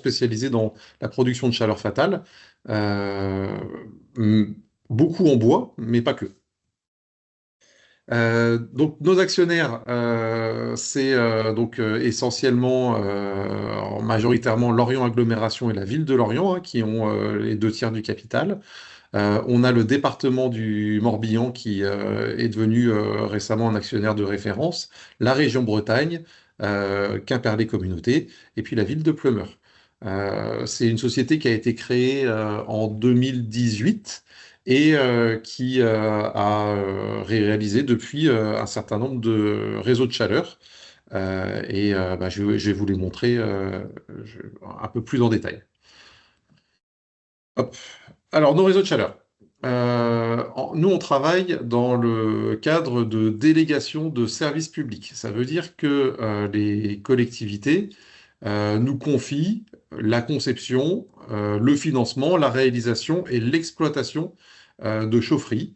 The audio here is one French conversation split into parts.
spécialisé dans la production de chaleur fatale, euh, beaucoup en bois, mais pas que. Donc nos actionnaires, c'est donc essentiellement, majoritairement Lorient Agglomération et la ville de Lorient, hein, qui ont les deux tiers du capital. On a le département du Morbihan qui est devenu récemment un actionnaire de référence, la région Bretagne, Quimperlé Communauté, et puis la ville de Pleumeur. C'est une société qui a été créée en 2018 et qui a réalisé depuis un certain nombre de réseaux de chaleur. Je vais vous les montrer un peu plus en détail. Hop. Alors, nos réseaux de chaleur. Nous, on travaille dans le cadre de délégation de services publics. Ça veut dire que les collectivités nous confient la conception, le financement, la réalisation et l'exploitation de chaufferies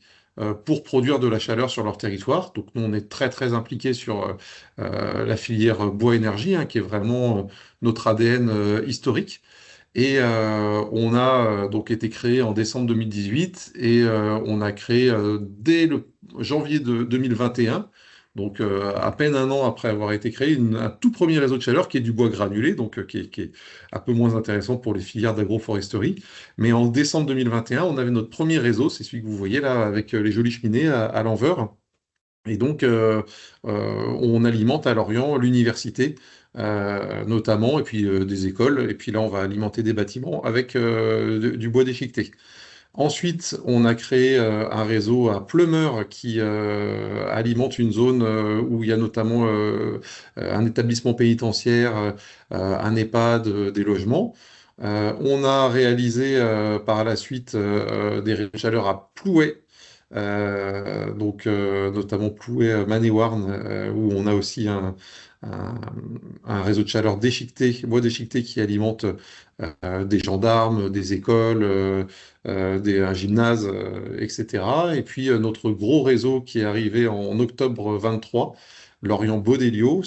pour produire de la chaleur sur leur territoire. Donc, nous, on est très, très impliqués sur la filière bois-énergie, hein, qui est vraiment notre ADN historique. Et on a donc été créé en décembre 2018 et on a créé dès le janvier de 2021, donc à peine un an après avoir été créé, un tout premier réseau de chaleur qui est du bois granulé, donc qui est un peu moins intéressant pour les filières d'agroforesterie. Mais en décembre 2021, on avait notre premier réseau, c'est celui que vous voyez là avec les jolies cheminées à l'envers. Et donc, on alimente à Lorient l'université, notamment, et puis des écoles. Et puis là, on va alimenter des bâtiments avec du bois déchiqueté. Ensuite, on a créé un réseau à Pleumeur qui alimente une zone où il y a notamment un établissement pénitentiaire, un EHPAD, des logements. On a réalisé par la suite des réseaux de chaleur à Plouay, notamment Plouay, Manéouarn, où on a aussi un- un réseau de chaleur déchiqueté, bois déchiqueté qui alimente des gendarmes, des écoles, un gymnase, etc. Et puis notre gros réseau qui est arrivé en octobre 23, Lorient Beaudélio,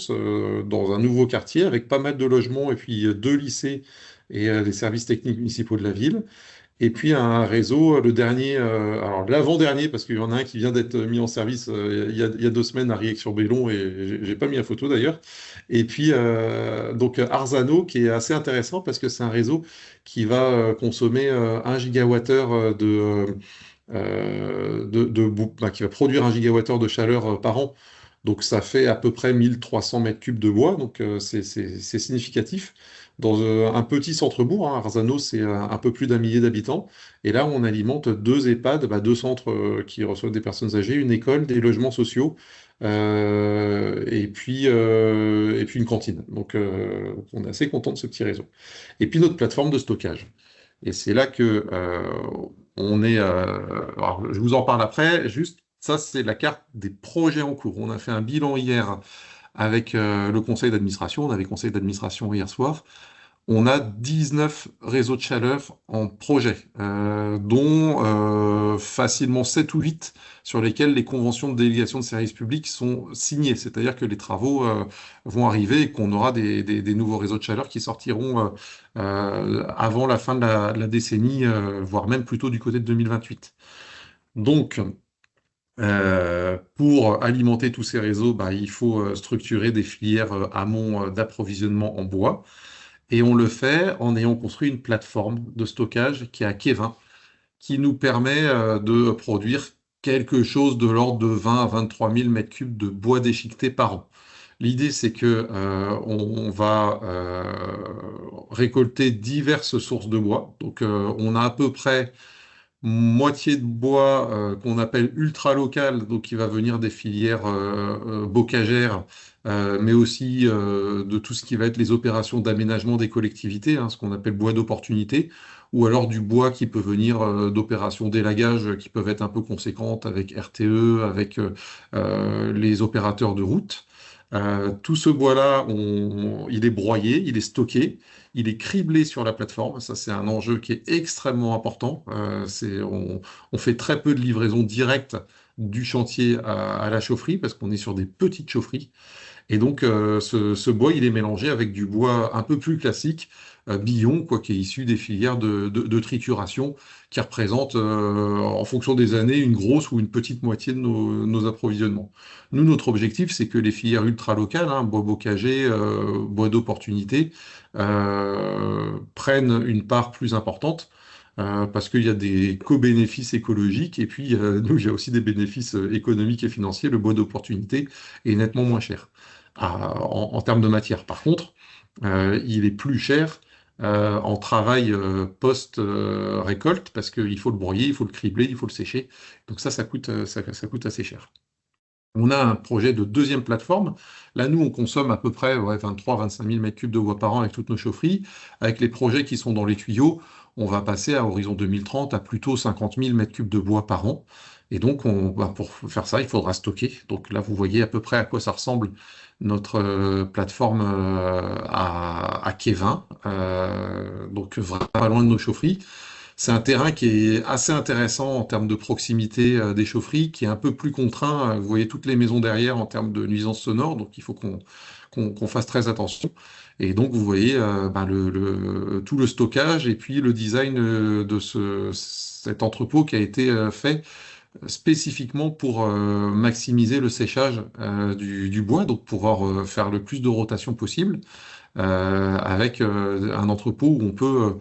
dans un nouveau quartier avec pas mal de logements et puis deux lycées et les services techniques municipaux de la ville. Et puis un réseau, le dernier, alors l'avant-dernier, parce qu'il y en a un qui vient d'être mis en service il y a 2 semaines à Riec-sur-Bellon, et j'ai pas mis la photo d'ailleurs. Et puis donc Arzano, qui est assez intéressant parce que c'est un réseau qui va consommer 1 gigawattheure qui va produire 1 gigawattheure de chaleur par an. Donc ça fait à peu près 1300 mètres cubes de bois, donc c'est significatif. Dans un petit centre-bourg, hein, Arzano, c'est un peu plus d'un millier d'habitants. Et là, on alimente deux EHPAD, deux centres qui reçoivent des personnes âgées, une école, des logements sociaux, et puis une cantine. Donc on est assez content de ce petit réseau. Et puis notre plateforme de stockage. Et c'est là que on est. Alors, je vous en parle après. Juste, ça, c'est la carte des projets en cours. On a fait un bilan hier avec le conseil d'administration. On avait conseil d'administration hier soir. On a 19 réseaux de chaleur en projet, dont facilement 7 ou 8 sur lesquels les conventions de délégation de services publics sont signées. C'est-à-dire que les travaux vont arriver et qu'on aura des nouveaux réseaux de chaleur qui sortiront avant la fin de la décennie, voire même plutôt du côté de 2028. Donc, pour alimenter tous ces réseaux, bah, il faut structurer des filières amont d'approvisionnement en bois. Et on le fait en ayant construit une plateforme de stockage qui est à Kévin, qui nous permet de produire quelque chose de l'ordre de 20 à 23 000 mètres cubes de bois déchiqueté par an. L'idée, c'est que on va récolter diverses sources de bois. Donc, on a à peu près moitié de bois qu'on appelle ultra local, donc qui va venir des filières bocagères, mais aussi de tout ce qui va être les opérations d'aménagement des collectivités, hein, ce qu'on appelle bois d'opportunité, ou alors du bois qui peut venir d'opérations d'élagage qui peuvent être un peu conséquentes avec RTE, avec les opérateurs de route. Tout ce bois-là, il est broyé, il est stocké, il est criblé sur la plateforme. Ça, c'est un enjeu qui est extrêmement important. On fait très peu de livraison directe du chantier à la chaufferie parce qu'on est sur des petites chaufferies. Et donc, ce bois, il est mélangé avec du bois un peu plus classique, Billon, quoi, qui est issu des filières de trituration, qui représentent, en fonction des années, une grosse ou une petite moitié de nos approvisionnements. Nous, notre objectif, c'est que les filières ultra-locales, hein, bois bocagers, bois d'opportunité, prennent une part plus importante. Parce qu'il y a des co-bénéfices écologiques et puis nous, il y a aussi des bénéfices économiques et financiers. Le bois d'opportunité est nettement moins cher en termes de matière. Par contre, il est plus cher en travail post-récolte parce qu'il faut le broyer, il faut le cribler, il faut le sécher. Donc ça coûte, ça coûte assez cher. On a un projet de deuxième plateforme. Là, nous, on consomme à peu près 23-25 000 m3 de bois par an avec toutes nos chaufferies. Avec les projets qui sont dans les tuyaux, on va passer à horizon 2030 à plutôt 50 000 m3 de bois par an. Et donc, pour faire ça, il faudra stocker. Donc là, vous voyez à peu près à quoi ça ressemble notre plateforme à Kévin. Donc, vraiment pas loin de nos chaufferies. C'est un terrain qui est assez intéressant en termes de proximité des chaufferies, qui est un peu plus contraint. Vous voyez toutes les maisons derrière en termes de nuisances sonores, donc il faut qu'on fasse très attention. Et donc vous voyez tout le stockage et puis le design de cet entrepôt qui a été fait spécifiquement pour maximiser le séchage du bois, donc pouvoir faire le plus de rotation possible avec un entrepôt où on peut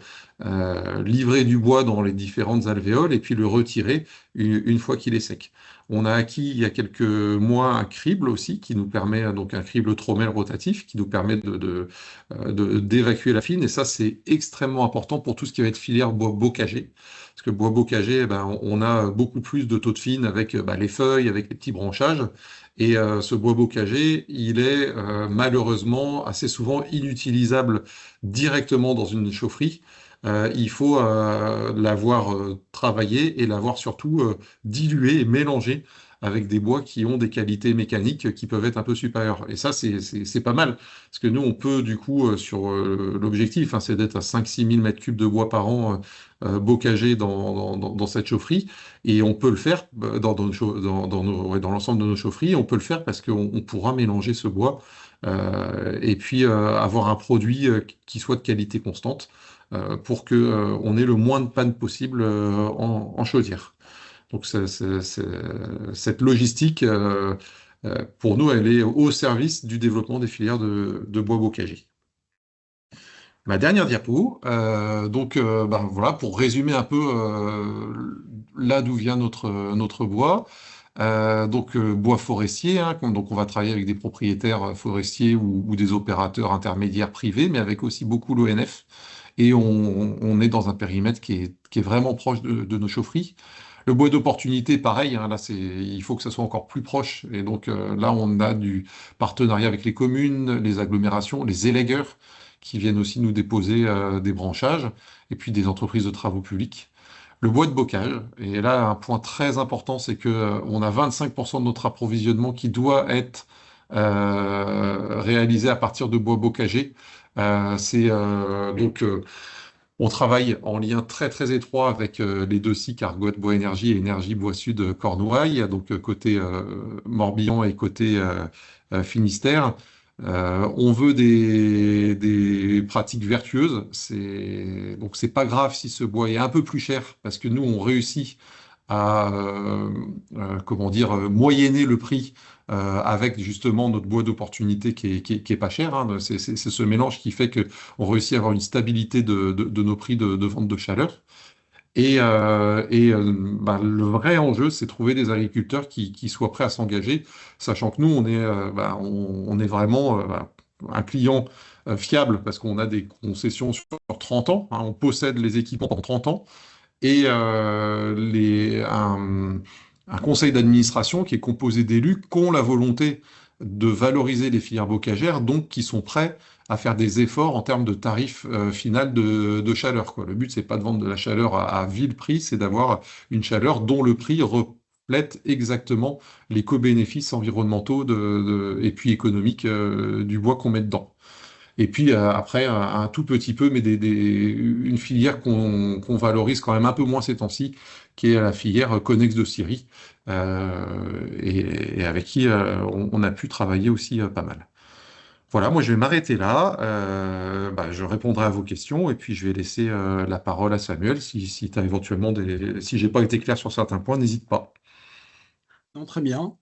livrer du bois dans les différentes alvéoles et puis le retirer une fois qu'il est sec. On a acquis il y a quelques mois un crible aussi qui nous permet, donc un crible trommel rotatif qui nous permet d'évacuer la fine et ça c'est extrêmement important pour tout ce qui va être filière bois bocagé. Parce que bois bocagé, eh ben, on a beaucoup plus de taux de fine avec les feuilles, avec les petits branchages. Et ce bois bocagé, il est malheureusement assez souvent inutilisable directement dans une chaufferie. Il faut l'avoir travaillé et l'avoir surtout dilué et mélangé avec des bois qui ont des qualités mécaniques qui peuvent être un peu supérieures. Et ça, c'est pas mal. Parce que nous, on peut, du coup, sur l'objectif, hein, c'est d'être à 5-6 000 m3 de bois par an bocagé dans cette chaufferie. Et on peut le faire dans l'ensemble de nos chaufferies. On peut le faire parce qu'on pourra mélanger ce bois et puis avoir un produit qui soit de qualité constante pour que on ait le moins de panne possible en chaudière. Donc cette logistique, pour nous, elle est au service du développement des filières de bois bocagé. Ma dernière diapo, voilà, pour résumer un peu là d'où vient notre bois. Bois forestier, hein, donc on va travailler avec des propriétaires forestiers ou des opérateurs intermédiaires privés, mais avec aussi beaucoup l'ONF. Et on est dans un périmètre qui est vraiment proche de nos chaufferies. Le bois d'opportunité, pareil, hein, là il faut que ça soit encore plus proche. Et donc là, on a du partenariat avec les communes, les agglomérations, les élagueurs qui viennent aussi nous déposer des branchages, et puis des entreprises de travaux publics. Le bois de bocage, et là un point très important, c'est que on a 25% de notre approvisionnement qui doit être réalisé à partir de bois bocagé. On travaille en lien très très étroit avec les deux SIC, Argoat Bois Énergie et Énergie Bois Sud Cornouailles, donc côté Morbihan et côté Finistère. On veut des pratiques vertueuses. Donc c'est pas grave si ce bois est un peu plus cher parce que nous on réussit à comment dire moyenner le prix avec justement notre bois d'opportunité qui est pas cher, hein. C'est ce mélange qui fait que on réussit à avoir une stabilité de nos prix de vente de chaleur. Le vrai enjeu, c'est trouver des agriculteurs qui soient prêts à s'engager, sachant que nous, on est vraiment un client fiable parce qu'on a des concessions sur 30 ans, hein, on possède les équipements pendant 30 ans, et un conseil d'administration qui est composé d'élus qui ont la volonté de valoriser les filières bocagères, donc qui sont prêts à faire des efforts en termes de tarifs final de chaleur, quoi. Le but, c'est pas de vendre de la chaleur à vil prix, c'est d'avoir une chaleur dont le prix reflète exactement les co-bénéfices environnementaux et puis économiques du bois qu'on met dedans. Et puis après, un tout petit peu, mais une filière qu'on valorise quand même un peu moins ces temps-ci, qui est la filière Connex de Syrie, et avec qui on a pu travailler aussi pas mal. Voilà, moi je vais m'arrêter là. Je répondrai à vos questions et puis je vais laisser la parole à Samuel si tu as éventuellement si j'ai pas été clair sur certains points, n'hésite pas. Non, très bien.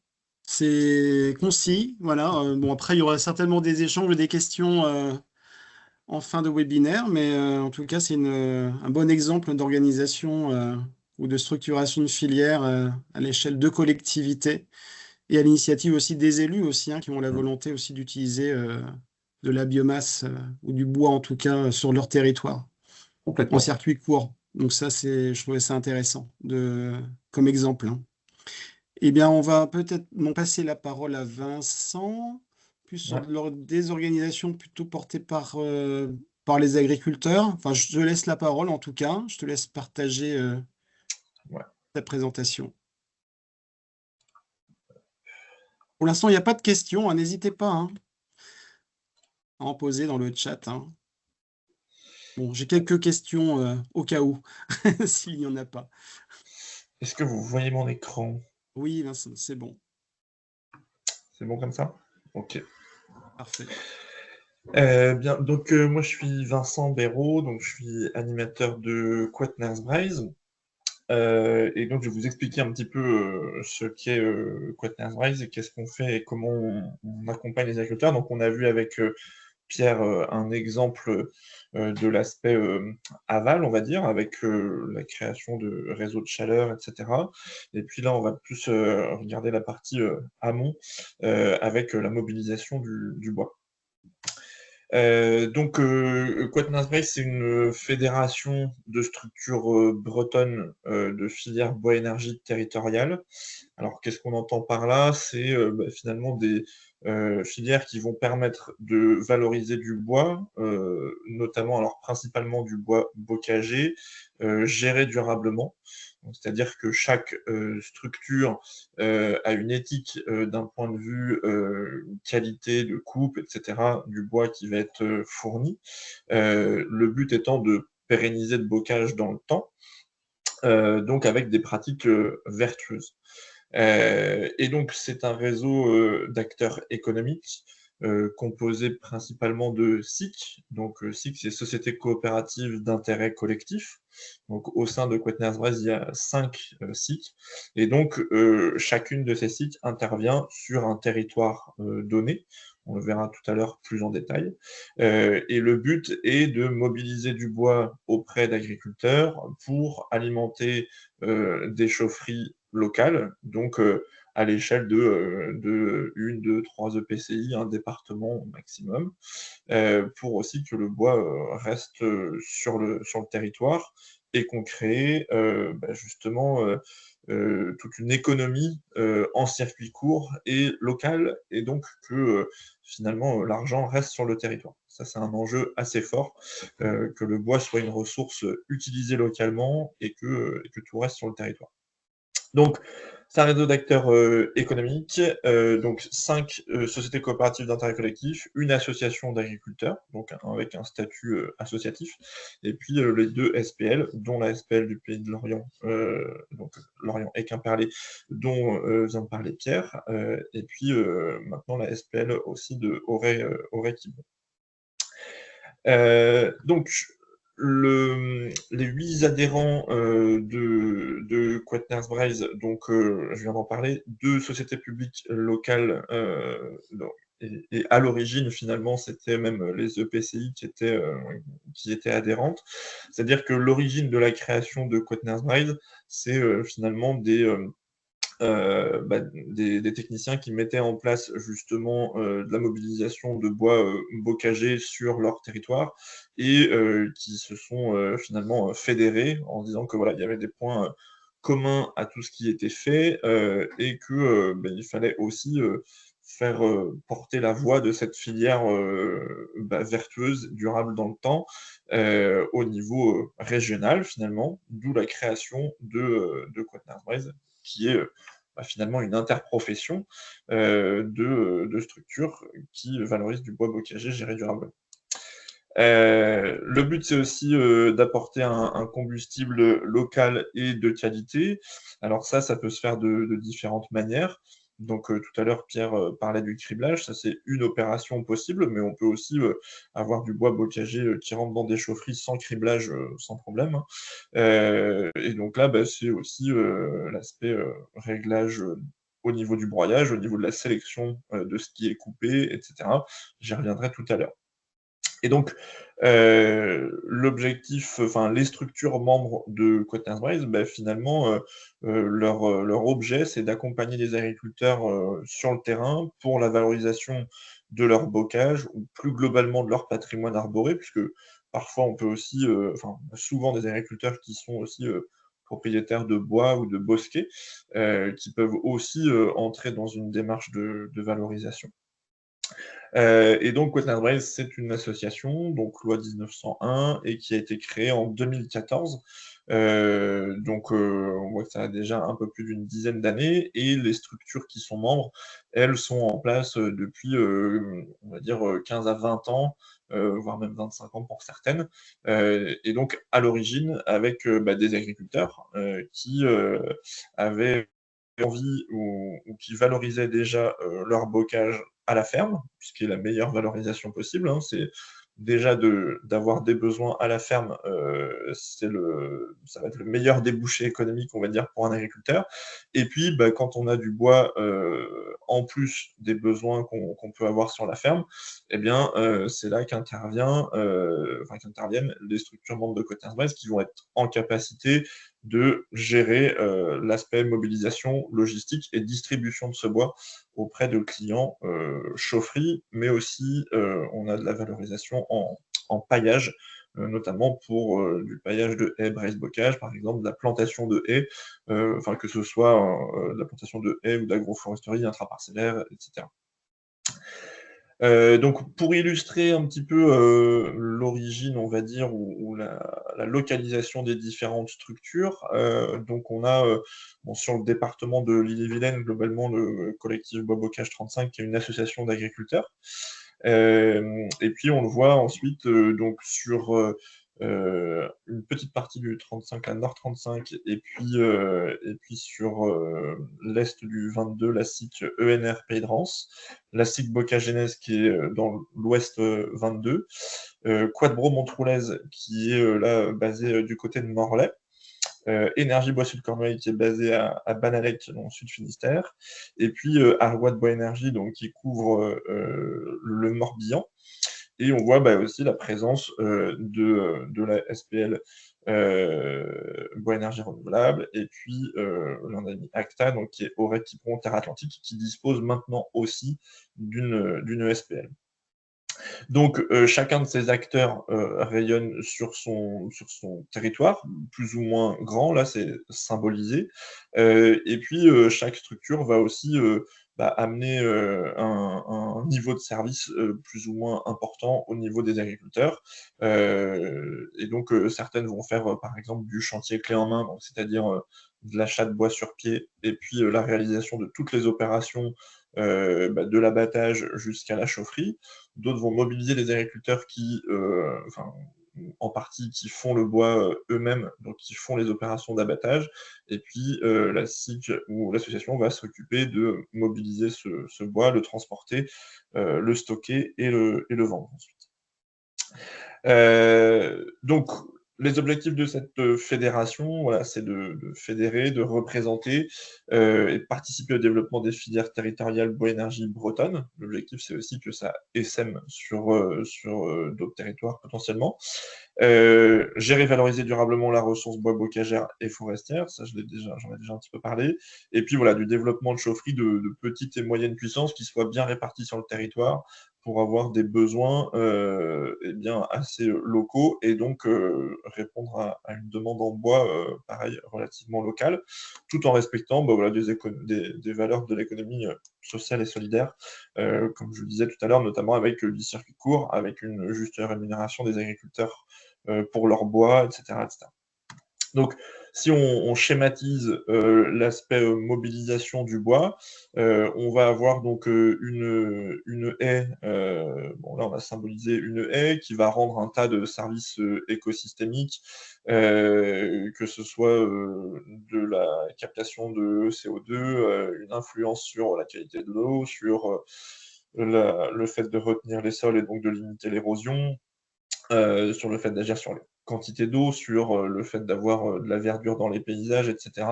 C'est concis, voilà. Bon, après, il y aura certainement des échanges et des questions en fin de webinaire, mais en tout cas, c'est un bon exemple d'organisation ou de structuration de filière à l'échelle de collectivités et à l'initiative aussi des élus aussi, hein, qui ont la Mm. volonté aussi d'utiliser de la biomasse ou du bois en tout cas sur leur territoire en Complètement. circuit court. Donc ça, je trouvais ça intéressant comme exemple, hein. Eh bien, on va peut-être m'en passer la parole à Vincent, plus sur Ouais. des organisations plutôt portées par les agriculteurs. Enfin, je te laisse la parole en tout cas. Je te laisse partager Ouais. ta présentation. Pour l'instant, il n'y a pas de questions, hein, n'hésitez pas, hein, à en poser dans le chat, hein. Bon, j'ai quelques questions au cas où, s'il n'y en a pas. Est-ce que vous voyez mon écran? Oui, Vincent, c'est bon, C'est bon comme ça? Ok. parfait. Bien, donc moi je suis Vincent Béraud, donc je suis animateur de Quaternary Braise. Et donc je vais vous expliquer un petit peu ce qu'est Quaternary Braise et qu'est-ce qu'on fait et comment on accompagne les agriculteurs. Donc on a vu avec Pierre un exemple de l'aspect aval, on va dire, avec la création de réseaux de chaleur, etc. Et puis là, on va plus regarder la partie amont avec la mobilisation du bois. Quatennens Brace, c'est une fédération de structures bretonnes de filières bois-énergie territoriale. Alors, qu'est-ce qu'on entend par là? C'est finalement des filières qui vont permettre de valoriser du bois, notamment, alors principalement du bois bocagé, géré durablement. C'est-à-dire que chaque structure a une éthique d'un point de vue qualité de coupe, etc., du bois qui va être fourni. Le but étant de pérenniser le bocage dans le temps, donc avec des pratiques vertueuses. Et donc, c'est un réseau d'acteurs économiques composé principalement de SIC. Donc, SIC, c'est Société coopérative d'intérêt collectif. Donc, au sein de Quaternary Braise, il y a 5 SIC. Et donc, chacune de ces SIC intervient sur un territoire donné. On le verra tout à l'heure plus en détail. Et le but est de mobiliser du bois auprès d'agriculteurs pour alimenter des chaufferies locales, donc à l'échelle de 1, 2, 3 EPCI, un département au maximum, pour aussi que le bois reste sur le territoire et qu'on crée justement toute une économie en circuit court et local, et donc que finalement l'argent reste sur le territoire. Ça, c'est un enjeu assez fort, que le bois soit une ressource utilisée localement et que tout reste sur le territoire. Donc, c'est un réseau d'acteurs économiques, donc 5 sociétés coopératives d'intérêt collectif, une association d'agriculteurs, donc avec un statut associatif, et puis les 2 SPL, dont la SPL du Pays de Lorient, donc Lorient et Quimperlé, dont vient de parler Pierre, et puis maintenant la SPL aussi de Auray-Quiberon. Donc, les 8 adhérents de Quaternary Braise, donc je viens d'en parler, 2 sociétés publiques locales, et à l'origine, finalement, c'était même les EPCI qui étaient adhérentes. C'est-à-dire que l'origine de la création de Quaternary Braise, c'est finalement des techniciens qui mettaient en place justement de la mobilisation de bois bocagé sur leur territoire et qui se sont finalement fédérés en disant que voilà, il y avait des points communs à tout ce qui était fait et que il fallait aussi faire porter la voix de cette filière vertueuse, durable dans le temps, au niveau régional finalement, d'où la création de Quaternary Braise, qui est finalement une interprofession de structures qui valorisent du bois bocagé géré durablement. Le but, c'est aussi d'apporter un combustible local et de qualité. Alors ça peut se faire de différentes manières. Donc tout à l'heure, Pierre parlait du criblage, ça c'est une opération possible, mais on peut aussi avoir du bois bocagé qui rentre dans des chaufferies sans criblage, sans problème, hein. Et donc là, bah, c'est aussi l'aspect réglage au niveau du broyage, au niveau de la sélection de ce qui est coupé, etc. J'y reviendrai tout à l'heure. Et donc, l'objectif, enfin les structures membres de Quaternens Braise, bah, finalement, leur objet, c'est d'accompagner les agriculteurs sur le terrain pour la valorisation de leur bocage ou plus globalement de leur patrimoine arboré, puisque parfois on peut aussi, enfin souvent des agriculteurs qui sont aussi propriétaires de bois ou de bosquets, qui peuvent aussi entrer dans une démarche de valorisation. Et donc Quaternens Braise, c'est une association, donc loi 1901, et qui a été créée en 2014. Donc on voit que ça a déjà un peu plus d'une dizaine d'années, et les structures qui sont membres, elles sont en place depuis, on va dire, 15 à 20 ans, voire même 25 ans pour certaines. Et donc à l'origine, avec bah, des agriculteurs qui avaient envie ou qui valorisaient déjà leur bocage à la ferme, ce qui est la meilleure valorisation possible, hein, c'est déjà d'avoir des besoins à la ferme, ça va être le meilleur débouché économique, on va dire, pour un agriculteur. Et puis, bah, quand on a du bois, en plus des besoins qu'on peut avoir sur la ferme, eh bien, c'est là qu'interviennent les structures membres de Quaternens Braise qui vont être en capacité de gérer l'aspect mobilisation, logistique et distribution de ce bois auprès de clients chaufferies, mais aussi on a de la valorisation en paillage, notamment pour du paillage de haies braise bocage, par exemple, de la plantation de haies, enfin que ce soit de la plantation de haies ou d'agroforesterie intraparcellaire, etc. Donc pour illustrer un petit peu l'origine, on va dire, ou la localisation des différentes structures, donc on a bon, sur le département de l'Ille-et-Vilaine, globalement, le collectif Bois Bocage 35, qui est une association d'agriculteurs. Et puis on le voit ensuite donc sur une petite partie du 35, la Nord 35, et puis sur l'est du 22, la SIC ENR Pays de Rance, la SIC Bocagénèse qui est dans l'ouest 22, Quadbro Montroulaise qui est là basé du côté de Morlaix, Énergie Bois Sud Cornouailles qui est basée à Banalec dans le Sud Finistère, et puis Argois de Bois Énergie donc qui couvre le Morbihan. Et on voit bah, aussi la présence de la SPL Bois Énergie Renouvelable, et puis l'on a mis Acta, donc, qui est Aurec Quiberon Terre Atlantique, qui dispose maintenant aussi d'une SPL. Donc chacun de ces acteurs rayonne sur son territoire, plus ou moins grand, là c'est symbolisé. Et puis chaque structure va aussi bah, amener un niveau de service plus ou moins important au niveau des agriculteurs. Et donc certaines vont faire par exemple du chantier clé en main, c'est-à-dire de l'achat de bois sur pied, et puis la réalisation de toutes les opérations bah, de l'abattage jusqu'à la chaufferie. D'autres vont mobiliser les agriculteurs qui, enfin, en partie, qui font le bois eux-mêmes, donc qui font les opérations d'abattage. Et puis la SIC ou l'association va s'occuper de mobiliser ce bois, le transporter, le stocker et le vendre ensuite. Donc, les objectifs de cette fédération, voilà, c'est de fédérer, de représenter et de participer au développement des filières territoriales bois-énergie bretonnes. L'objectif, c'est aussi que ça essaime sur d'autres territoires potentiellement. Gérer, valoriser durablement la ressource bois bocagère et forestière, ça j'en ai déjà un petit peu parlé. Et puis voilà, du développement de chaufferies de petite et moyenne puissance qui soient bien réparties sur le territoire pour avoir des besoins eh bien, assez locaux, et donc répondre à une demande en bois, pareil, relativement locale, tout en respectant bah, voilà, des valeurs de l'économie sociale et solidaire, comme je le disais tout à l'heure, notamment avec du circuit court, avec une juste rémunération des agriculteurs pour leur bois, etc., etc. Donc, Si on schématise l'aspect mobilisation du bois, on va avoir donc une haie, bon là on a symbolisé une haie qui va rendre un tas de services écosystémiques, que ce soit de la captation de CO2, une influence sur la qualité de l'eau, sur le fait de retenir les sols et donc de limiter l'érosion, sur le fait d'agir sur les quantités d'eau, sur le fait d'avoir de la verdure dans les paysages, etc.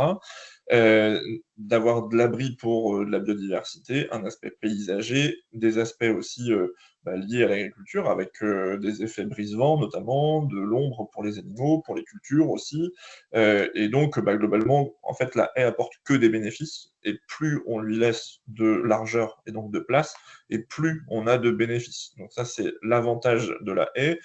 D'avoir de l'abri pour de la biodiversité, un aspect paysager, des aspects aussi liés à l'agriculture, avec des effets brise-vent notamment, de l'ombre pour les animaux, pour les cultures aussi. Et donc, globalement, en fait, la haie apporte que des bénéfices, et plus on lui laisse de largeur et donc de place, et plus on a de bénéfices. Donc ça, c'est l'avantage de la haie,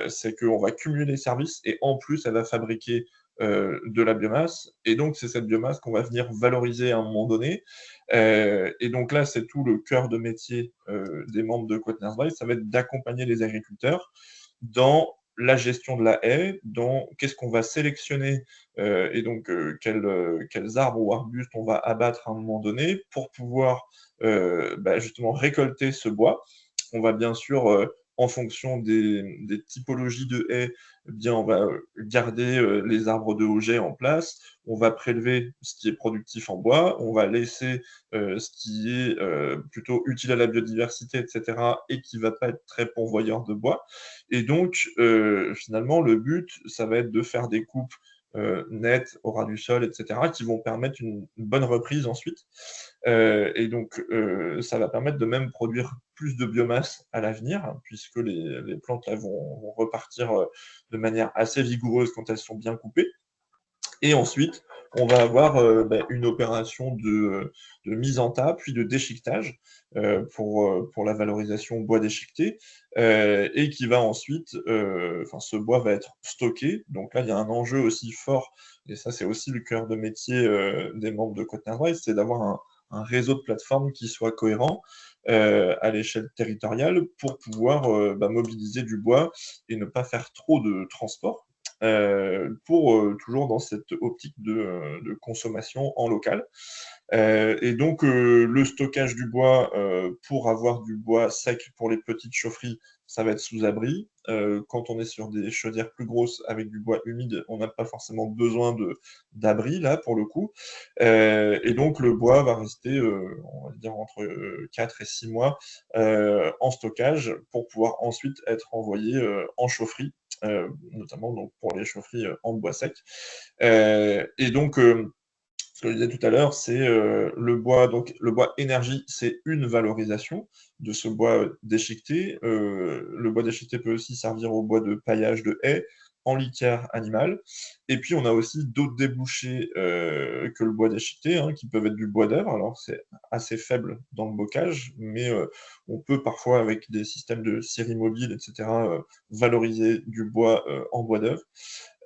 c'est qu'on va cumuler les services, et en plus, elle va fabriquer de la biomasse, et donc c'est cette biomasse qu'on va venir valoriser à un moment donné. Et donc là, c'est tout le cœur de métier des membres de Quaternary Drive, ça va être d'accompagner les agriculteurs dans la gestion de la haie, dans qu'est-ce qu'on va sélectionner et donc quels arbres ou arbustes on va abattre à un moment donné pour pouvoir justement récolter ce bois. On va bien sûr, en fonction des typologies de haies, eh bien, on va garder les arbres de haut jet en place, on va prélever ce qui est productif en bois, on va laisser ce qui est plutôt utile à la biodiversité, etc., et qui ne va pas être très pourvoyeur de bois. Et donc, finalement, le but, ça va être de faire des coupes nettes au ras du sol, etc., qui vont permettre une bonne reprise ensuite. Et donc, ça va permettre de même produire plus de biomasse à l'avenir, hein, puisque les plantes là, vont repartir de manière assez vigoureuse quand elles sont bien coupées. Et ensuite, on va avoir une opération de mise en tas, puis de déchiquetage pour la valorisation bois déchiqueté, et qui va ensuite, ce bois va être stocké. Donc là, il y a un enjeu aussi fort, et ça, c'est aussi le cœur de métier des membres de Quaternary Drive, c'est d'avoir un réseau de plateformes qui soit cohérent à l'échelle territoriale pour pouvoir mobiliser du bois et ne pas faire trop de transport pour toujours dans cette optique de consommation en local. Et donc, le stockage du bois, pour avoir du bois sec pour les petites chaufferies, ça va être sous abri. Quand on est sur des chaudières plus grosses avec du bois humide, on n'a pas forcément besoin d'abri, là, pour le coup. Et donc, le bois va rester, on va dire, entre 4 et 6 mois en stockage pour pouvoir ensuite être envoyé en chaufferie, notamment donc, pour les chaufferies en bois sec. Et donc, ce que je disais tout à l'heure, c'est le bois. Donc, le bois énergie, c'est une valorisation de ce bois déchiqueté. Le bois déchiqueté peut aussi servir au bois de paillage de haies, en litière animale. Et puis, on a aussi d'autres débouchés que le bois déchiqueté, hein, qui peuvent être du bois d'œuvre. Alors, c'est assez faible dans le bocage, mais on peut parfois, avec des systèmes de scierie mobile, etc., valoriser du bois en bois d'œuvre.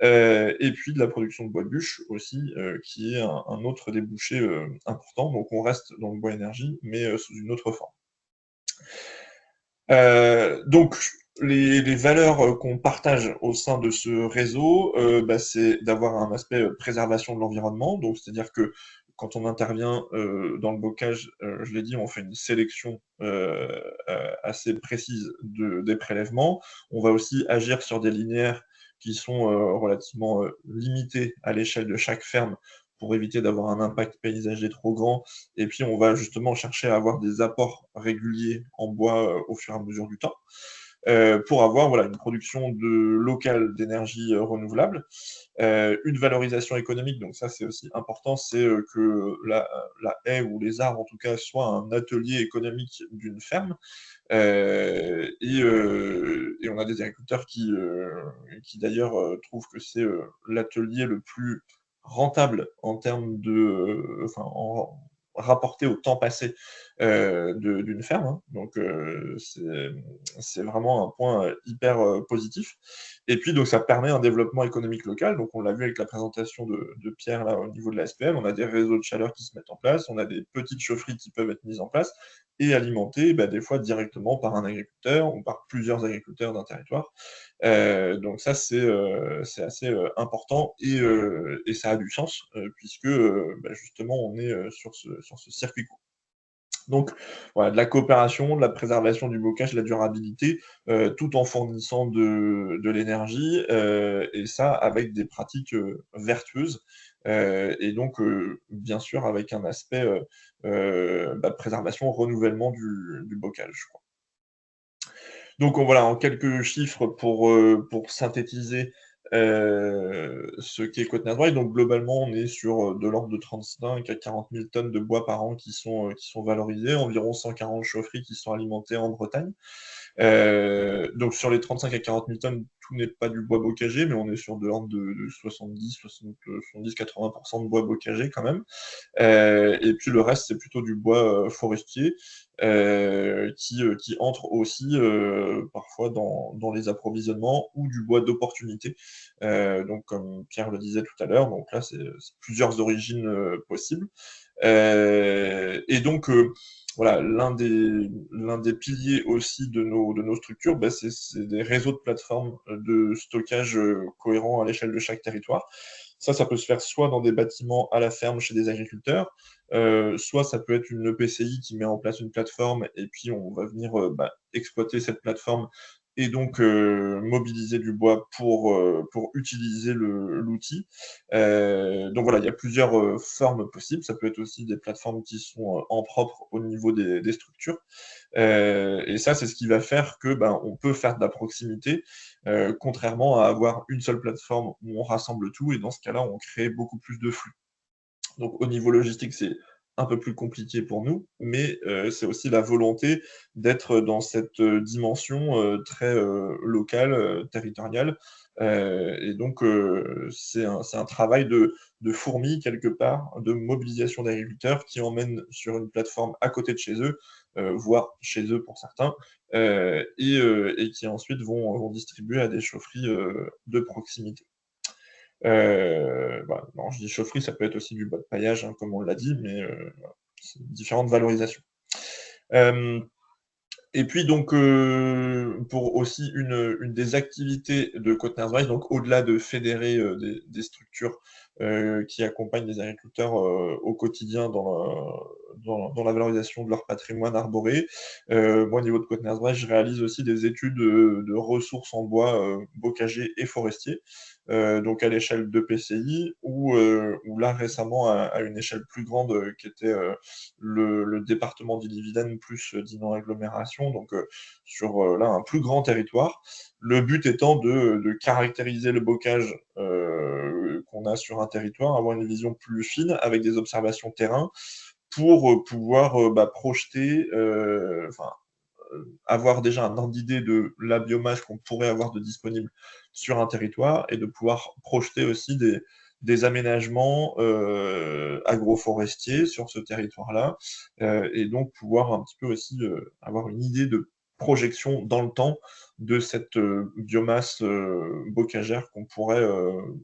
Et puis de la production de bois de bûche aussi, qui est un autre débouché important. Donc on reste dans le bois énergie, mais sous une autre forme. Donc les valeurs qu'on partage au sein de ce réseau, c'est d'avoir un aspect préservation de l'environnement. Donc c'est-à-dire que quand on intervient dans le bocage, je l'ai dit, on fait une sélection assez précise des prélèvements. On va aussi agir sur des linéaires qui sont relativement limités à l'échelle de chaque ferme pour éviter d'avoir un impact paysager trop grand. Et puis, on va justement chercher à avoir des apports réguliers en bois au fur et à mesure du temps. Pour avoir une production locale d'énergie renouvelable, une valorisation économique, donc ça c'est aussi important, c'est que la haie ou les arbres en tout cas soient un atelier économique d'une ferme, et on a des agriculteurs qui d'ailleurs trouvent que c'est l'atelier le plus rentable en termes rapporté au temps passé d'une ferme, hein. Donc c'est vraiment un point hyper positif. Et puis, donc, ça permet un développement économique local. Donc, on l'a vu avec la présentation de Pierre, là, au niveau de la SPL. On a des réseaux de chaleur qui se mettent en place, on a des petites chaufferies qui peuvent être mises en place et alimentées, bah, des fois directement par un agriculteur ou par plusieurs agriculteurs d'un territoire. Donc ça, c'est assez important et ça a du sens, puisque bah, justement, on est sur ce circuit court. Donc voilà, de la coopération, de la préservation du bocage, de la durabilité, tout en fournissant de l'énergie, et ça avec des pratiques, vertueuses, et donc bien sûr avec un aspect, bah, préservation, renouvellement du bocage, quoi. Donc voilà, en quelques chiffres pour synthétiser, ce qu'est Côte-Nazbrec. Donc globalement, on est sur, de l'ordre de 35 à 40 000 tonnes de bois par an qui sont valorisées, environ 140 chaufferies qui sont alimentées en Bretagne. Donc sur les 35 à 40 000 tonnes, tout n'est pas du bois bocagé, mais on est sur de l'ordre de 70-80 de bois bocagé quand même. Et puis le reste, c'est plutôt du bois forestier qui entre aussi parfois dans les approvisionnements ou du bois d'opportunité. Donc comme Pierre le disait tout à l'heure, donc là c'est plusieurs origines possibles. Et donc voilà, l'un des piliers aussi de nos structures, bah, c'est des réseaux de plateformes de stockage cohérents à l'échelle de chaque territoire. Ça peut se faire soit dans des bâtiments à la ferme chez des agriculteurs, soit ça peut être une EPCI qui met en place une plateforme et puis on va venir bah, exploiter cette plateforme et donc mobiliser du bois pour utiliser l'outil. Donc voilà, il y a plusieurs formes possibles. Ça peut être aussi des plateformes qui sont en propre au niveau des structures. Et ça, c'est ce qui va faire que ben, on peut faire de la proximité, contrairement à avoir une seule plateforme où on rassemble tout, et dans ce cas-là, on crée beaucoup plus de flux. Donc au niveau logistique, c'est un peu plus compliqué pour nous, mais c'est aussi la volonté d'être dans cette dimension très locale, territoriale. Et donc c'est un travail de fourmi quelque part, de mobilisation d'agriculteurs qui emmènent sur une plateforme à côté de chez eux, voire chez eux pour certains, et qui ensuite vont distribuer à des chaufferies de proximité. Voilà, non, je dis chaufferie, ça peut être aussi du bois de paillage, hein, comme on l'a dit, mais voilà, c'est différentes valorisations. Et puis donc, pour aussi une des activités de Côte-Nazbrec, donc au-delà de fédérer, des structures, qui accompagnent les agriculteurs, au quotidien dans la valorisation de leur patrimoine arboré, moi au niveau de Côte-Nazbrec, je réalise aussi des études, de ressources en bois, bocagers et forestiers, donc à l'échelle de PCI ou là récemment à une échelle plus grande, qui était, le département d'Ille-et-Vilaine plus Dinan Agglomération, donc sur là un plus grand territoire. Le but étant de caractériser le bocage qu'on a sur un territoire, avoir une vision plus fine avec des observations terrain pour pouvoir bah, projeter, enfin avoir déjà un ordre d'idée de la biomasse qu'on pourrait avoir de disponible sur un territoire et de pouvoir projeter aussi des aménagements agroforestiers sur ce territoire-là, et donc pouvoir un petit peu aussi avoir une idée de projection dans le temps de cette biomasse bocagère qu'on pourrait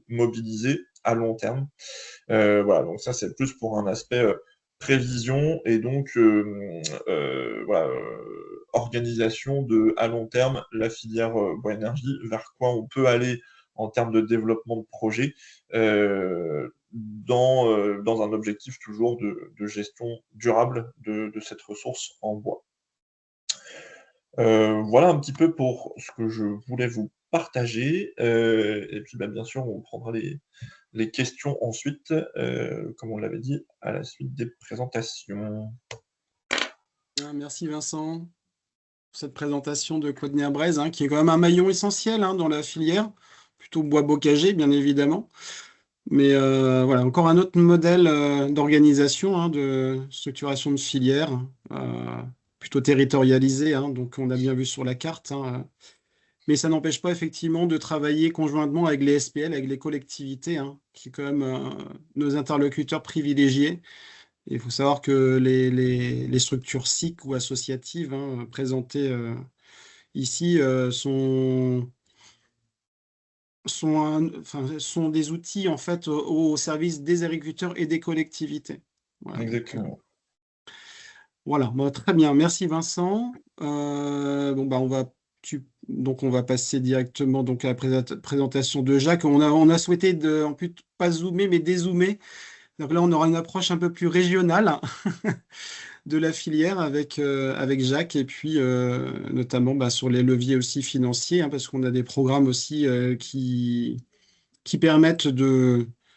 mobiliser à long terme. Voilà, donc ça c'est plus pour un aspect prévision et donc voilà, organisation de à long terme la filière bois énergie, vers quoi on peut aller en termes de développement de projet, dans un objectif toujours de gestion durable de cette ressource en bois. Voilà un petit peu pour ce que je voulais vous partager, et puis, bah, bien sûr, on prendra les questions ensuite, comme on l'avait dit, à la suite des présentations. Ah, merci Vincent pour cette présentation de Côte-Nerbraise, hein, qui est quand même un maillon essentiel hein, dans la filière, plutôt bois bocagé bien évidemment. Mais voilà, encore un autre modèle d'organisation, hein, de structuration de filière, plutôt territorialisé, hein, donc on a bien vu sur la carte, hein. Mais ça n'empêche pas effectivement de travailler conjointement avec les SPL, avec les collectivités, hein, qui est quand même nos interlocuteurs privilégiés. Et il faut savoir que les structures SIC ou associatives hein, présentées ici sont sont des outils en fait au service des agriculteurs et des collectivités. Voilà, Exactement. voilà, bon, très bien, merci Vincent. Bon, bah, donc on va passer directement donc à la présentation de Jacques. On a souhaité en plus pas zoomer mais dézoomer. Donc là, on aura une approche un peu plus régionale de la filière avec Jacques et puis notamment bah, sur les leviers aussi financiers, hein, parce qu'on a des programmes aussi qui permettent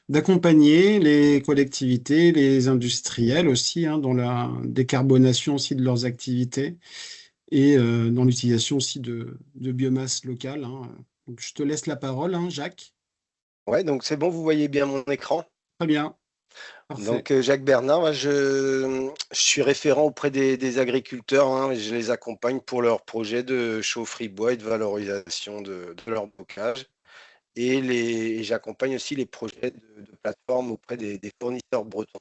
d'accompagner les collectivités, les industriels aussi, hein, dans la décarbonation aussi de leurs activités et dans l'utilisation aussi de biomasse locale, hein. Donc, je te laisse la parole, hein, Jacques. Ouais, donc c'est bon, vous voyez bien mon écran. Très bien, parfait. Donc Jacques Bernard, moi, je suis référent auprès des agriculteurs, hein, et je les accompagne pour leurs projets de chaufferie bois et de valorisation de leur bocage. Et j'accompagne aussi les projets de plateforme auprès des fournisseurs bretons.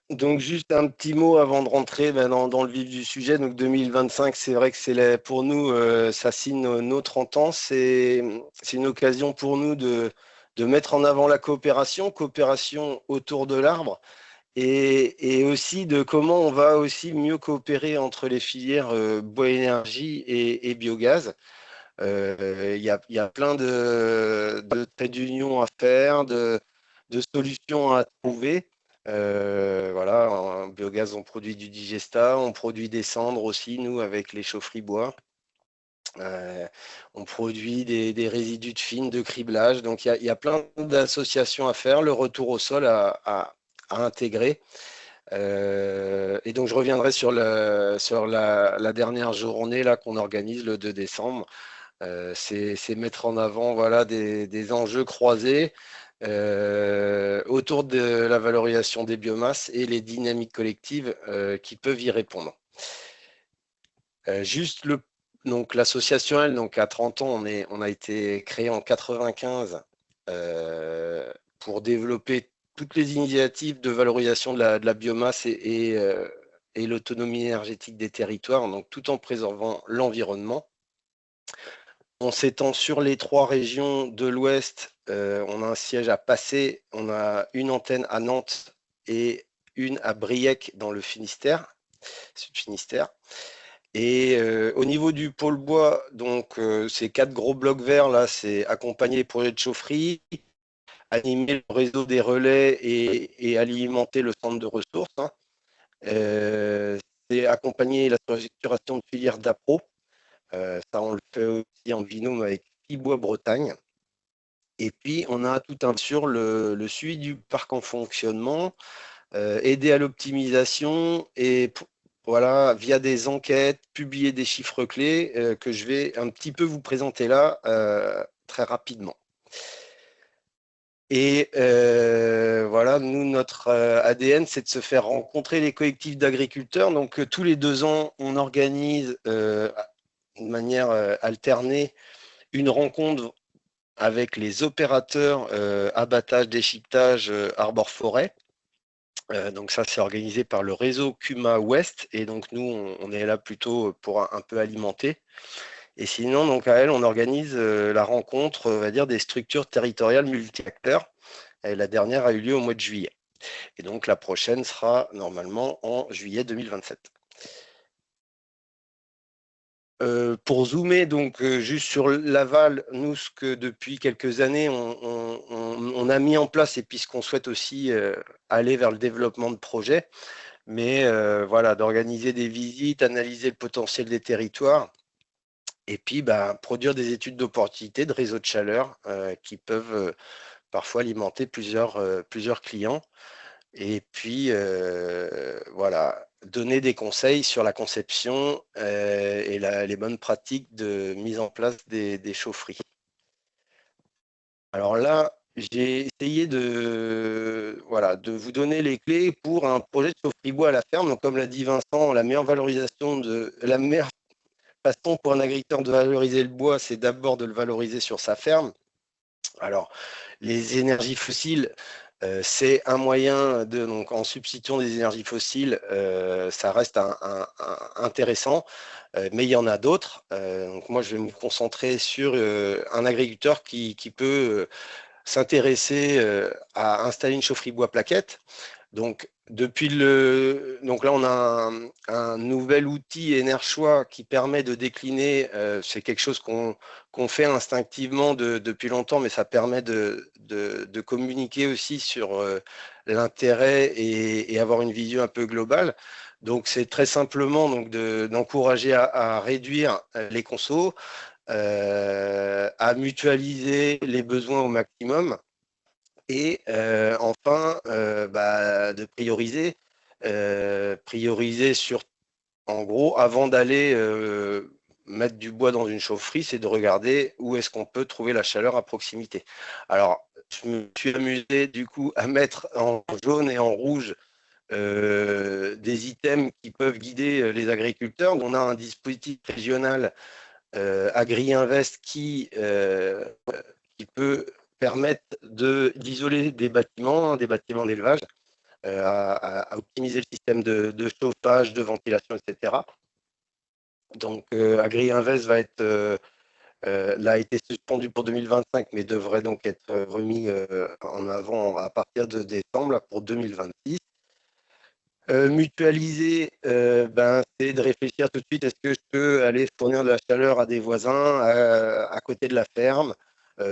Donc juste un petit mot avant de rentrer dans le vif du sujet. Donc 2025, c'est vrai que pour nous, ça signe nos 30 ans. C'est une occasion pour nous de mettre en avant la coopération autour de l'arbre, et aussi de comment on va aussi mieux coopérer entre les filières bois énergie et biogaz. Il y a plein de traits d'union à faire, de solutions à trouver. Voilà, en biogaz, on produit du digesta, on produit des cendres aussi, nous, avec les chaufferies bois. On produit des résidus de fines, de criblage. Donc, il y a plein d'associations à faire, le retour au sol à intégrer. Et donc, je reviendrai sur la dernière journée là qu'on organise le 2 décembre. C'est mettre en avant voilà, des enjeux croisés autour de la valorisation des biomasses et les dynamiques collectives qui peuvent y répondre. Donc l'association, elle, donc à 30 ans, on a été créé en 95 pour développer toutes les initiatives de valorisation de la biomasse et l'autonomie énergétique des territoires, donc tout en préservant l'environnement. On s'étend sur les 3 régions de l'Ouest. On a un siège à Passé, on a une antenne à Nantes et une à Briec dans le Finistère, Sud-Finistère. Et au niveau du pôle bois, donc ces 4 gros blocs verts là, c'est accompagner les projets de chaufferie, animer le réseau des relais et alimenter le centre de ressources, hein. C'est accompagner la structuration de filières d'appro. Ça, on le fait aussi en binôme avec Fibois Bretagne. Et puis, on a tout un sur le suivi du parc en fonctionnement, aider à l'optimisation et voilà, via des enquêtes, publier des chiffres clés que je vais un petit peu vous présenter là très rapidement. Et voilà, nous, notre ADN, c'est de se faire rencontrer les collectifs d'agriculteurs. Donc, tous les 2 ans, on organise de manière alternée une rencontre avec les opérateurs abattage, déchiquetage, arbore-forêt. Donc ça, c'est organisé par le réseau CUMA Ouest. Et donc nous, on est là plutôt pour un peu alimenter. Et sinon, donc à elle, on organise la rencontre, on va dire, des structures territoriales multi-acteurs. Et la dernière a eu lieu au mois de juillet. Et donc la prochaine sera normalement en juillet 2027. Pour zoomer donc juste sur l'aval, nous, ce que depuis quelques années, on a mis en place, et puis ce qu'on souhaite aussi aller vers le développement de projets, mais voilà, d'organiser des visites, analyser le potentiel des territoires, et puis produire des études d'opportunité de réseaux de chaleur qui peuvent parfois alimenter plusieurs clients. Et puis, voilà, donner des conseils sur la conception et les bonnes pratiques de mise en place des chaufferies. Alors là, j'ai essayé de vous donner les clés pour un projet de chaufferie bois à la ferme. Donc, comme l'a dit Vincent, la meilleure façon pour un agriculteur de valoriser le bois, c'est d'abord de le valoriser sur sa ferme. Alors, les énergies fossiles, C'est un moyen donc en substituant des énergies fossiles, ça reste intéressant, mais il y en a d'autres. Donc moi, je vais me concentrer sur un agriculteur qui peut s'intéresser à installer une chaufferie bois plaquette. Donc, donc là, on a un nouvel outil Enerchoix qui permet de décliner. C'est quelque chose qu'on fait instinctivement depuis longtemps, mais ça permet de communiquer aussi sur l'intérêt et avoir une vision un peu globale. Donc, c'est très simplement donc d'encourager à réduire les consos, à mutualiser les besoins au maximum et enfin de prioriser sur, en gros, avant d'aller mettre du bois dans une chaufferie, c'est de regarder où est-ce qu'on peut trouver la chaleur à proximité. Alors, je me suis amusé du coup à mettre en jaune et en rouge des items qui peuvent guider les agriculteurs. On a un dispositif régional Agri-Invest qui peut permettre d'isoler des bâtiments d'élevage, à optimiser le système de chauffage, de ventilation, etc. Donc, Agri-Invest a été suspendu pour 2025, mais devrait donc être remis en avant à partir de décembre là, pour 2026. Mutualiser, c'est de réfléchir tout de suite, est-ce que je peux aller fournir de la chaleur à des voisins à côté de la ferme,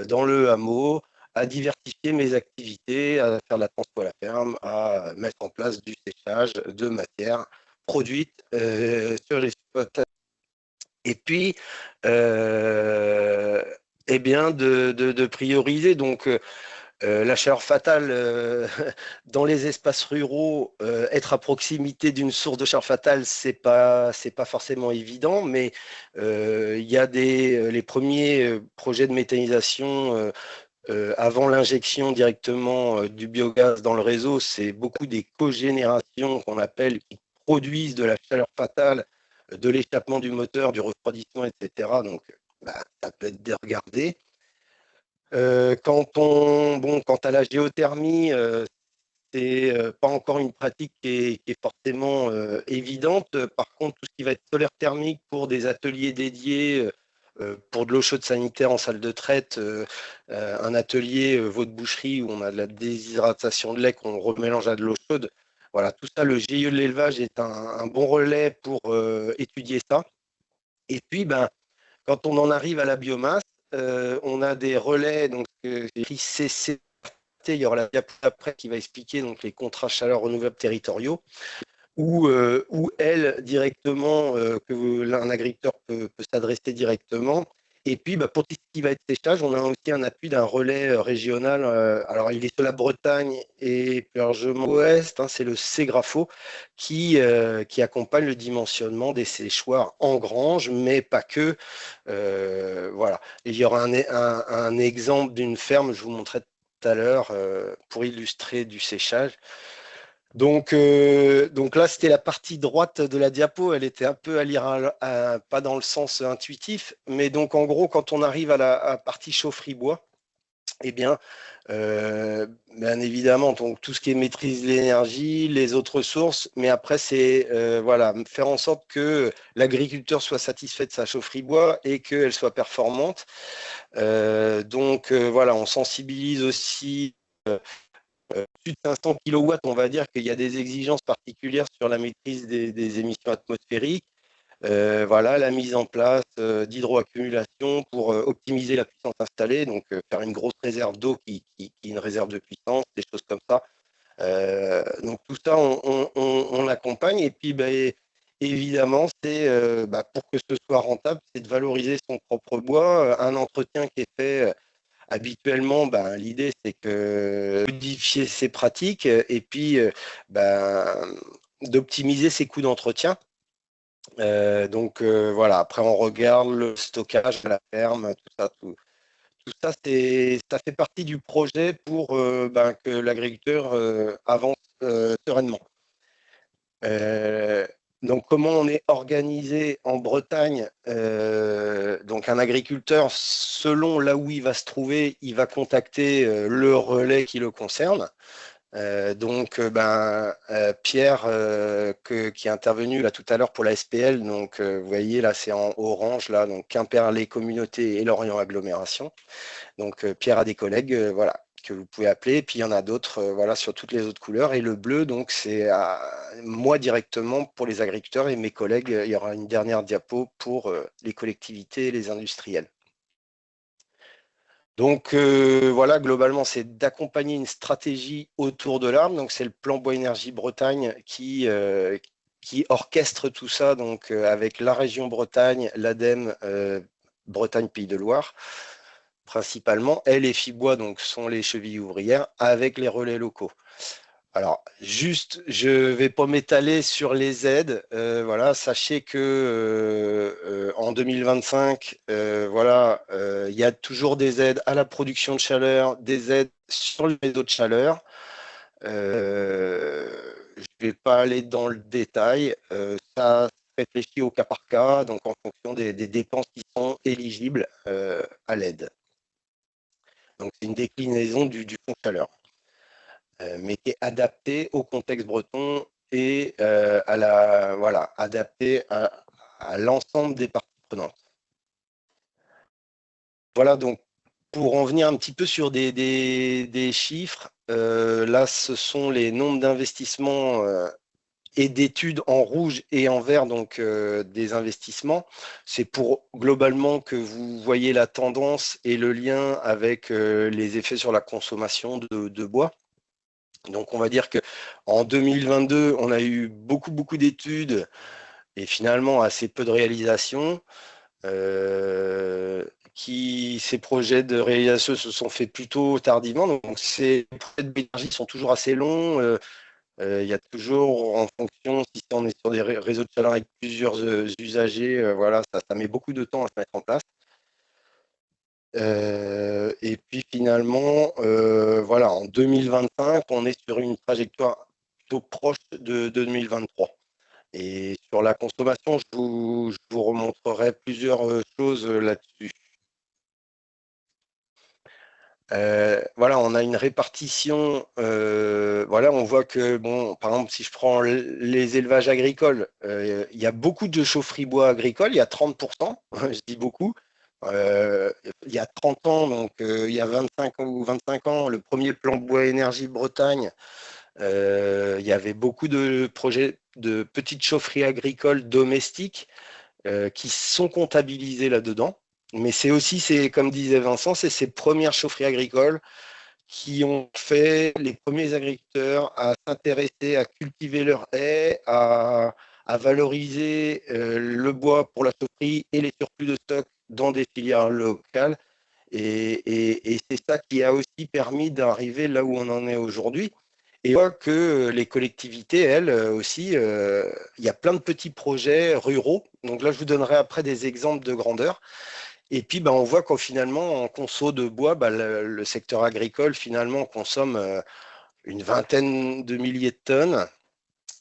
dans le hameau, à diversifier mes activités, à faire de la transpo à la ferme, à mettre en place du séchage de matière produite sur les spots. Et puis, eh bien, de prioriser. Donc, la chaleur fatale dans les espaces ruraux, être à proximité d'une source de chaleur fatale, c'est pas forcément évident, mais il y a les premiers projets de méthanisation avant l'injection directement du biogaz dans le réseau, c'est beaucoup des cogénérations qu'on appelle qui produisent de la chaleur fatale, de l'échappement du moteur, du refroidissement, etc. Donc, ça peut être regardé. Quant à la géothermie, c'est pas encore une pratique qui est forcément évidente. Par contre, tout ce qui va être solaire thermique pour des ateliers dédiés, pour de l'eau chaude sanitaire en salle de traite, un atelier veau de boucherie où on a de la déshydratation de lait qu'on remélange à de l'eau chaude. Voilà, tout ça, le GIE de l'élevage est un bon relais pour étudier ça. Et puis, quand on en arrive à la biomasse, on a des relais, donc j'ai écrit CCT, il y aura la diapo après qui va expliquer donc, les contrats chaleur renouvelables territoriaux, où elle, directement, que un agriculteur peut s'adresser directement. Et puis, pour tout ce qui va être séchage, on a aussi un appui d'un relais régional. Alors, il est sur la Bretagne et plus largement ouest, hein, c'est le Cégrafo qui accompagne le dimensionnement des séchoirs en grange, mais pas que. Voilà. Et il y aura un exemple d'une ferme, je vous montrerai tout à l'heure, pour illustrer du séchage. Donc là, c'était la partie droite de la diapo. Elle était un peu à lire, pas dans le sens intuitif, mais donc en gros, quand on arrive à la partie chaufferie bois, eh bien, bien évidemment, donc, tout ce qui est maîtrise de l'énergie, les autres sources, mais après, c'est voilà, faire en sorte que l'agriculteur soit satisfait de sa chaufferie bois et qu'elle soit performante. Donc voilà, on sensibilise aussi. Plus de 500 kW, on va dire qu'il y a des exigences particulières sur la maîtrise des émissions atmosphériques. Voilà, la mise en place d'hydroaccumulation pour optimiser la puissance installée, donc faire une grosse réserve d'eau qui est une réserve de puissance, des choses comme ça. Donc tout ça, on l'accompagne. Et puis, évidemment, c'est pour que ce soit rentable, c'est de valoriser son propre bois. Un entretien qui est fait habituellement, l'idée, c'est que modifier ses pratiques et puis d'optimiser ses coûts d'entretien. Donc voilà, après on regarde le stockage à la ferme, tout ça, ça fait partie du projet pour que l'agriculteur avance sereinement. Donc, comment on est organisé en Bretagne? Donc, un agriculteur, selon là où il va se trouver, il va contacter le relais qui le concerne. Pierre, qui est intervenu là tout à l'heure pour la SPL, donc vous voyez là c'est en orange là, donc Quimper les communautés et Lorient agglomération. Donc Pierre a des collègues, voilà, que vous pouvez appeler. Puis il y en a d'autres, voilà, sur toutes les autres couleurs. Et le bleu, donc c'est moi directement pour les agriculteurs et mes collègues. Il y aura une dernière diapo pour les collectivités et les industriels. Donc voilà, globalement, c'est d'accompagner une stratégie autour de l'arbre. Donc c'est le plan Bois Énergie Bretagne qui orchestre tout ça, donc avec la région Bretagne, l'ADEME Bretagne Pays de Loire, principalement. Et les Fibois, donc sont les chevilles ouvrières, avec les relais locaux. Alors, juste, je ne vais pas m'étaler sur les aides. Voilà, sachez que en 2025, voilà, il y a toujours des aides à la production de chaleur, des aides sur le réseau de chaleur. Je ne vais pas aller dans le détail. Ça se réfléchit au cas par cas, donc en fonction des dépenses qui sont éligibles à l'aide. Donc, c'est une déclinaison du fonds chaleur. Mais qui est adapté au contexte breton et adapté à l'ensemble des parties prenantes. Voilà, donc pour en venir un petit peu sur des chiffres, là ce sont les nombres d'investissements et d'études en rouge et en vert, donc des investissements. C'est pour globalement que vous voyez la tendance et le lien avec les effets sur la consommation de bois. Donc, on va dire qu'en 2022, on a eu beaucoup d'études et finalement assez peu de réalisations. Ces projets de réalisation se sont faits plutôt tardivement. Donc, ces projets d'énergie sont toujours assez longs. Il y a toujours, en fonction, si on est sur des réseaux de chaleur avec plusieurs usagers, voilà, ça met beaucoup de temps à se mettre en place. Et puis finalement, voilà, en 2025, on est sur une trajectoire plutôt proche de 2023. Et sur la consommation, je vous remontrerai plusieurs choses là-dessus. Voilà, on a une répartition. Voilà, on voit que, bon, par exemple, si je prends les élevages agricoles, il y a beaucoup de chaufferies bois agricoles, il y a 30%, je dis beaucoup. Il y a 30 ans, donc il y a 25 ou 25 ans, le premier plan Bois Énergie Bretagne, il y avait beaucoup de projets de petites chaufferies agricoles domestiques qui sont comptabilisés là-dedans. Mais c'est aussi, comme disait Vincent, c'est ces premières chaufferies agricoles qui ont fait les premiers agriculteurs à s'intéresser, à cultiver leurs haies, à valoriser le bois pour la chaufferie et les surplus de stock dans des filières locales. Et c'est ça qui a aussi permis d'arriver là où on en est aujourd'hui. Et on voit que les collectivités, elles aussi, il y a plein de petits projets ruraux. Donc là, je vous donnerai après des exemples de grandeur. Et puis, on voit qu'en finalement, en conso de bois, le secteur agricole, finalement, consomme une vingtaine de milliers de tonnes.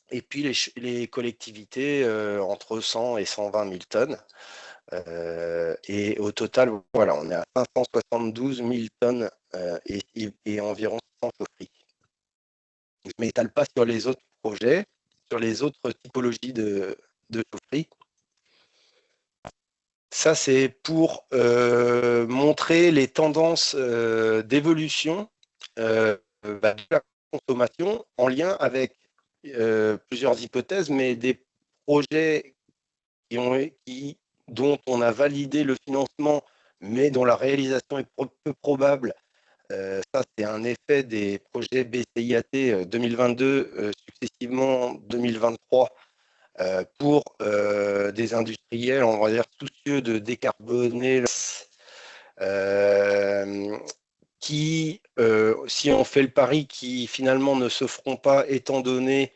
Et puis, les collectivités, entre 100 et 120 000 tonnes. Et au total, voilà, on est à 572 000 tonnes et environ 100 chaufferies. Je ne m'étale pas sur les autres projets, sur les autres typologies de chaufferies. Ça, c'est pour montrer les tendances d'évolution de la consommation en lien avec plusieurs hypothèses, mais des projets dont on a validé le financement, mais dont la réalisation est peu probable. Ça, c'est un effet des projets BCIAT 2022, successivement 2023, pour des industriels, on va dire, soucieux de décarboner, qui, si on fait le pari, qui finalement ne se feront pas, étant donné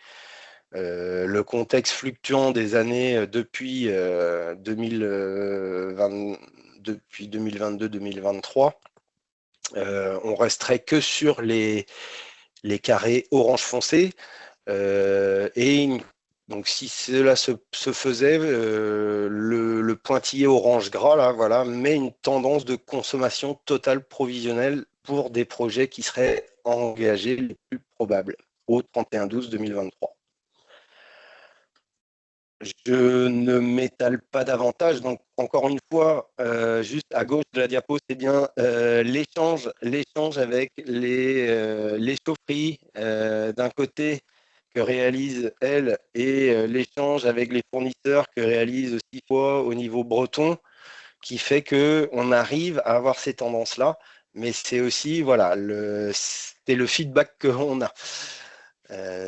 le contexte fluctuant des années depuis 2022-2023, on resterait que sur les carrés orange foncé et une Donc si cela se faisait, le pointillé orange gras, là, voilà, met une tendance de consommation totale provisionnelle pour des projets qui seraient engagés les plus probables au 31/12/2023. Je ne m'étale pas davantage, donc encore une fois, juste à gauche de la diapo, c'est bien l'échange avec les chaufferies d'un côté que réalise elle et l'échange avec les fournisseurs que réalise aussi fois au niveau breton, qui fait que on arrive à avoir ces tendances-là, mais c'est aussi voilà c'est le feedback que l'on a.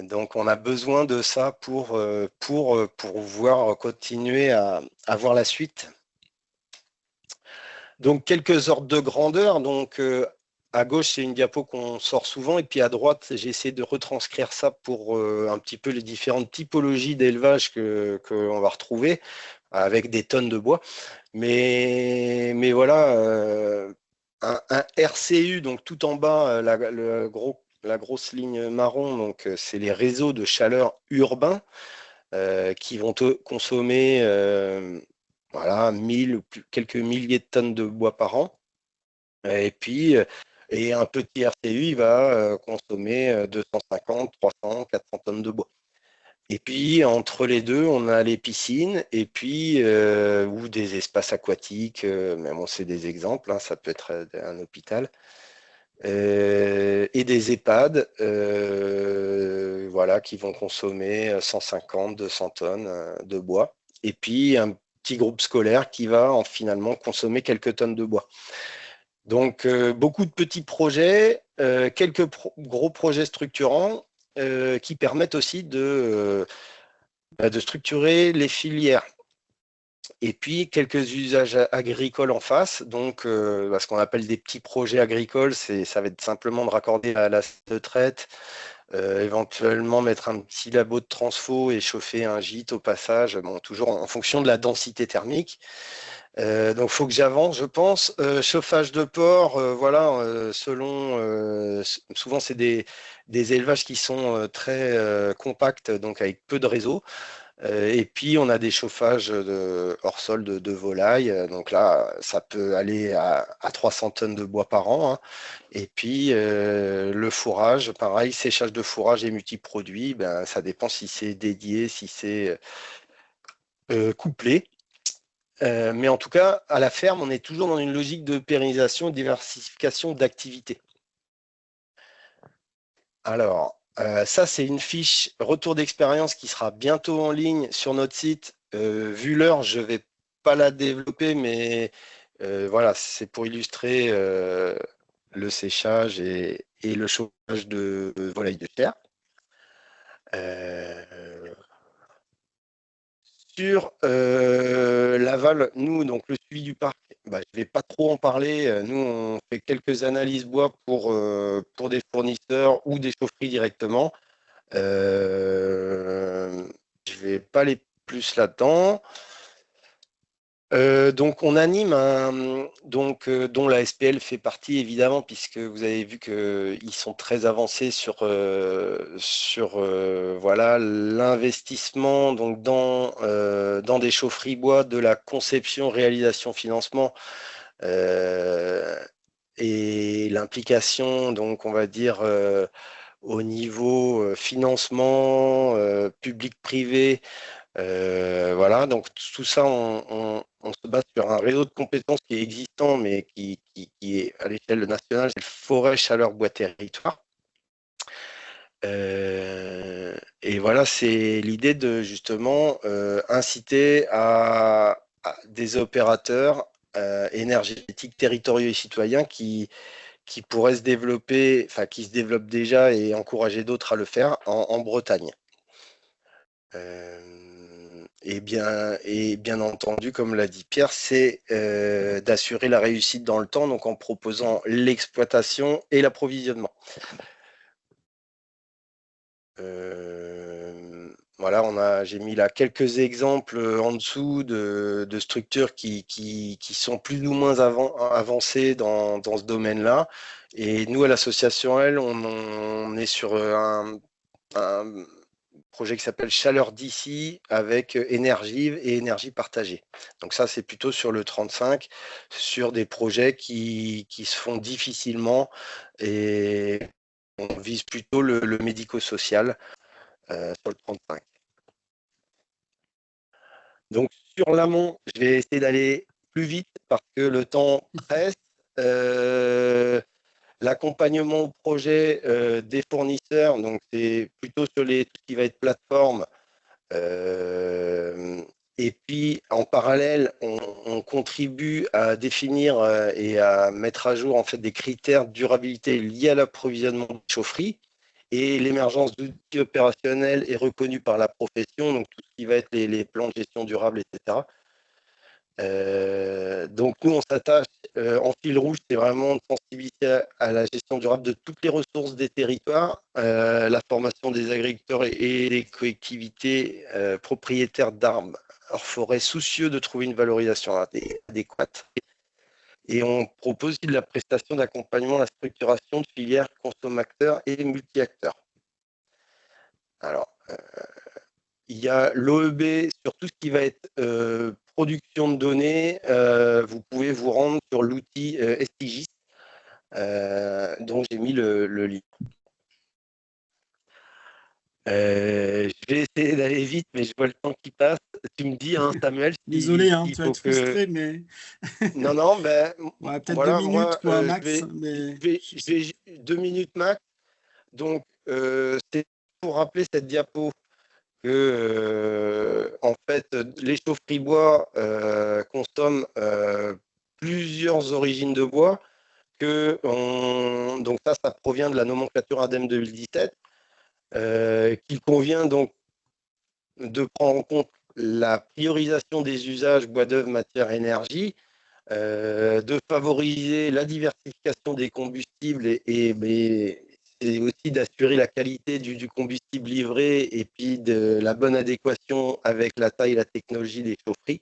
Donc on a besoin de ça pour pouvoir continuer à voir la suite. Donc quelques ordres de grandeur. Donc à gauche, c'est une diapo qu'on sort souvent, et puis à droite, j'ai essayé de retranscrire ça pour un petit peu les différentes typologies d'élevage que l'on va retrouver avec des tonnes de bois. Mais voilà, un RCU, donc tout en bas, la grosse ligne marron, donc c'est les réseaux de chaleur urbains qui vont consommer voilà, 1000 ou quelques milliers de tonnes de bois par an. Et puis, et un petit RCU, il va consommer 250, 300, 400 tonnes de bois. Et puis, entre les deux, on a les piscines et puis ou des espaces aquatiques, mais bon, c'est des exemples, hein, ça peut être un hôpital, et des EHPAD, voilà, qui vont consommer 150, 200 tonnes de bois. Et puis, un petit groupe scolaire qui va finalement consommer quelques tonnes de bois. Donc, beaucoup de petits projets, quelques gros projets structurants qui permettent aussi de structurer les filières. Et puis, quelques usages agricoles en face. Donc, ce qu'on appelle des petits projets agricoles, ça va être simplement de raccorder à la de traite, éventuellement mettre un petit labo de transfo et chauffer un gîte au passage, bon, toujours en fonction de la densité thermique. Donc, il faut que j'avance, je pense. Chauffage de porc, voilà, selon, souvent c'est des élevages qui sont très compacts, donc avec peu de réseau. Et puis on a des chauffages hors sol de volailles. Donc là, ça peut aller à 300 tonnes de bois par an, hein. Et puis le fourrage, pareil, séchage de fourrage et multiproduits, ben, ça dépend si c'est dédié, si c'est couplé. Mais en tout cas, à la ferme, on est toujours dans une logique de pérennisation et diversification d'activités. Alors, ça, c'est une fiche retour d'expérience qui sera bientôt en ligne sur notre site. Vu l'heure, je ne vais pas la développer, mais voilà, c'est pour illustrer le séchage et le chauffage de volailles de chair. Sur l'aval, nous, donc le suivi du parc, je ne vais pas trop en parler. Nous, on fait quelques analyses bois pour des fournisseurs ou des chaufferies directement. Je ne vais pas aller plus là-dedans. Donc on anime dont la SPL fait partie évidemment, puisque vous avez vu qu'ils sont très avancés sur voilà l'investissement donc dans des chaufferies bois, de la conception, réalisation, financement, et l'implication, donc on va dire au niveau financement public-privé. Voilà, donc tout ça, on se base sur un réseau de compétences qui est existant, mais qui est à l'échelle nationale, c'est le forêt, chaleur, bois, territoire. Et voilà, c'est l'idée de justement inciter à des opérateurs énergétiques territoriaux et citoyens qui pourraient se développer, enfin qui se développent déjà, et encourager d'autres à le faire en Bretagne. Et bien entendu, comme l'a dit Pierre, c'est d'assurer la réussite dans le temps, donc en proposant l'exploitation et l'approvisionnement. Voilà, j'ai mis là quelques exemples en dessous de structures qui sont plus ou moins avancées dans ce domaine-là. Et nous, à l'association L, on est sur un projet qui s'appelle Chaleur d'ici avec énergie et énergie partagée. Donc ça, c'est plutôt sur le 35, sur des projets qui se font difficilement et on vise plutôt le médico-social sur le 35. Donc sur l'amont, je vais essayer d'aller plus vite parce que le temps presse. L'accompagnement au projet des fournisseurs, donc c'est plutôt sur tout ce qui va être plateforme. Et puis en parallèle, on contribue à définir et à mettre à jour en fait des critères de durabilité liés à l'approvisionnement de chaufferie. Et l'émergence d'outils opérationnels est reconnue par la profession, donc tout ce qui va être les plans de gestion durable, etc. Donc nous, on s'attache en fil rouge, c'est vraiment de sensibiliser à la gestion durable de toutes les ressources des territoires, la formation des agriculteurs et des collectivités propriétaires d'arbres hors forêt soucieux de trouver une valorisation adéquate. Et on propose aussi de la prestation d'accompagnement à la structuration de filières consommateurs et multi-acteurs. Alors, il y a l'OEB sur tout ce qui va être production de données. Vous pouvez vous rendre sur l'outil STGIS, dont j'ai mis le lien. Je vais essayer d'aller vite, mais je vois le temps qui passe. Tu me dis, hein, Samuel, Désolé, il tu vas faut être frustré, mais Non, non, ben ouais, peut-être voilà, 2 minutes, moi, quoi, je max. vais 2 minutes max. Donc, c'est pour rappeler cette diapo que, en fait, les chaufferies bois consomment plusieurs origines de bois. Donc ça provient de la nomenclature ADEME 2017, qu'il convient donc de prendre en compte la priorisation des usages bois d'œuvre, matière, énergie, de favoriser la diversification des combustibles et aussi d'assurer la qualité du combustible livré et puis de la bonne adéquation avec la taille et la technologie des chaufferies.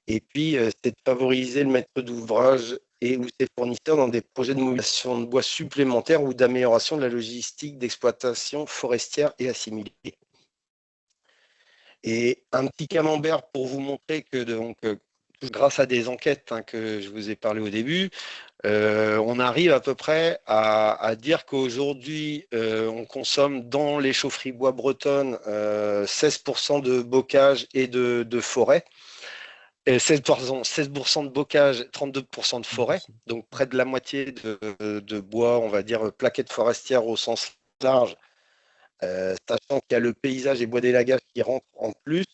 Et puis, c'est de favoriser le maître d'ouvrage et ou ses fournisseurs dans des projets de mobilisation de bois supplémentaires ou d'amélioration de la logistique d'exploitation forestière et assimilée. Et un petit camembert pour vous montrer que donc, grâce à des enquêtes que je vous ai parlé au début, on arrive à peu près à dire qu'aujourd'hui, on consomme dans les chaufferies bois bretonnes 16% de bocage et de forêt. 16% de bocage, 32% de forêt, donc près de la moitié de bois, on va dire plaquettes forestières au sens large, sachant qu'il y a le paysage et bois d'élagage qui rentrent en plus,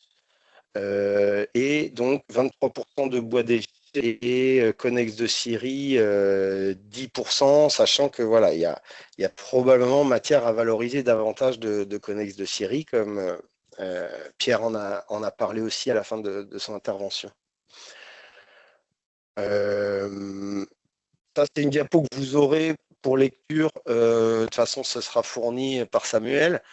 et donc 23% de bois déchets et connexe de scierie, 10%, sachant que voilà, il y a probablement matière à valoriser davantage de connexe de scierie, comme Pierre en a parlé aussi à la fin de son intervention. Ça, c'est une diapo que vous aurez pour lecture. De toute façon, ce sera fourni par Samuel.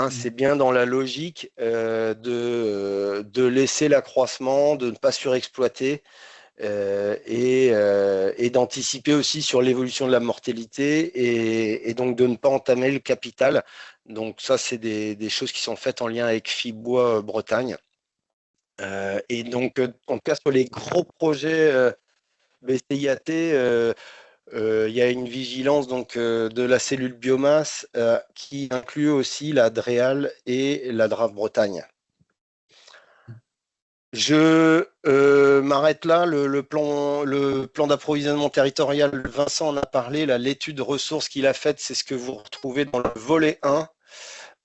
C'est bien dans la logique de laisser l'accroissement, de ne pas surexploiter et d'anticiper aussi sur l'évolution de la mortalité et donc de ne pas entamer le capital. Donc ça, c'est des choses qui sont faites en lien avec Fibois Bretagne. Et donc, en tout cas, sur les gros projets BCIAT, il y a une vigilance donc, de la cellule biomasse qui inclut aussi la DREAL et la DRAF Bretagne. Je m'arrête là. Le plan d'approvisionnement territorial, Vincent en a parlé. L'étude ressources qu'il a faite, c'est ce que vous retrouvez dans le volet 1.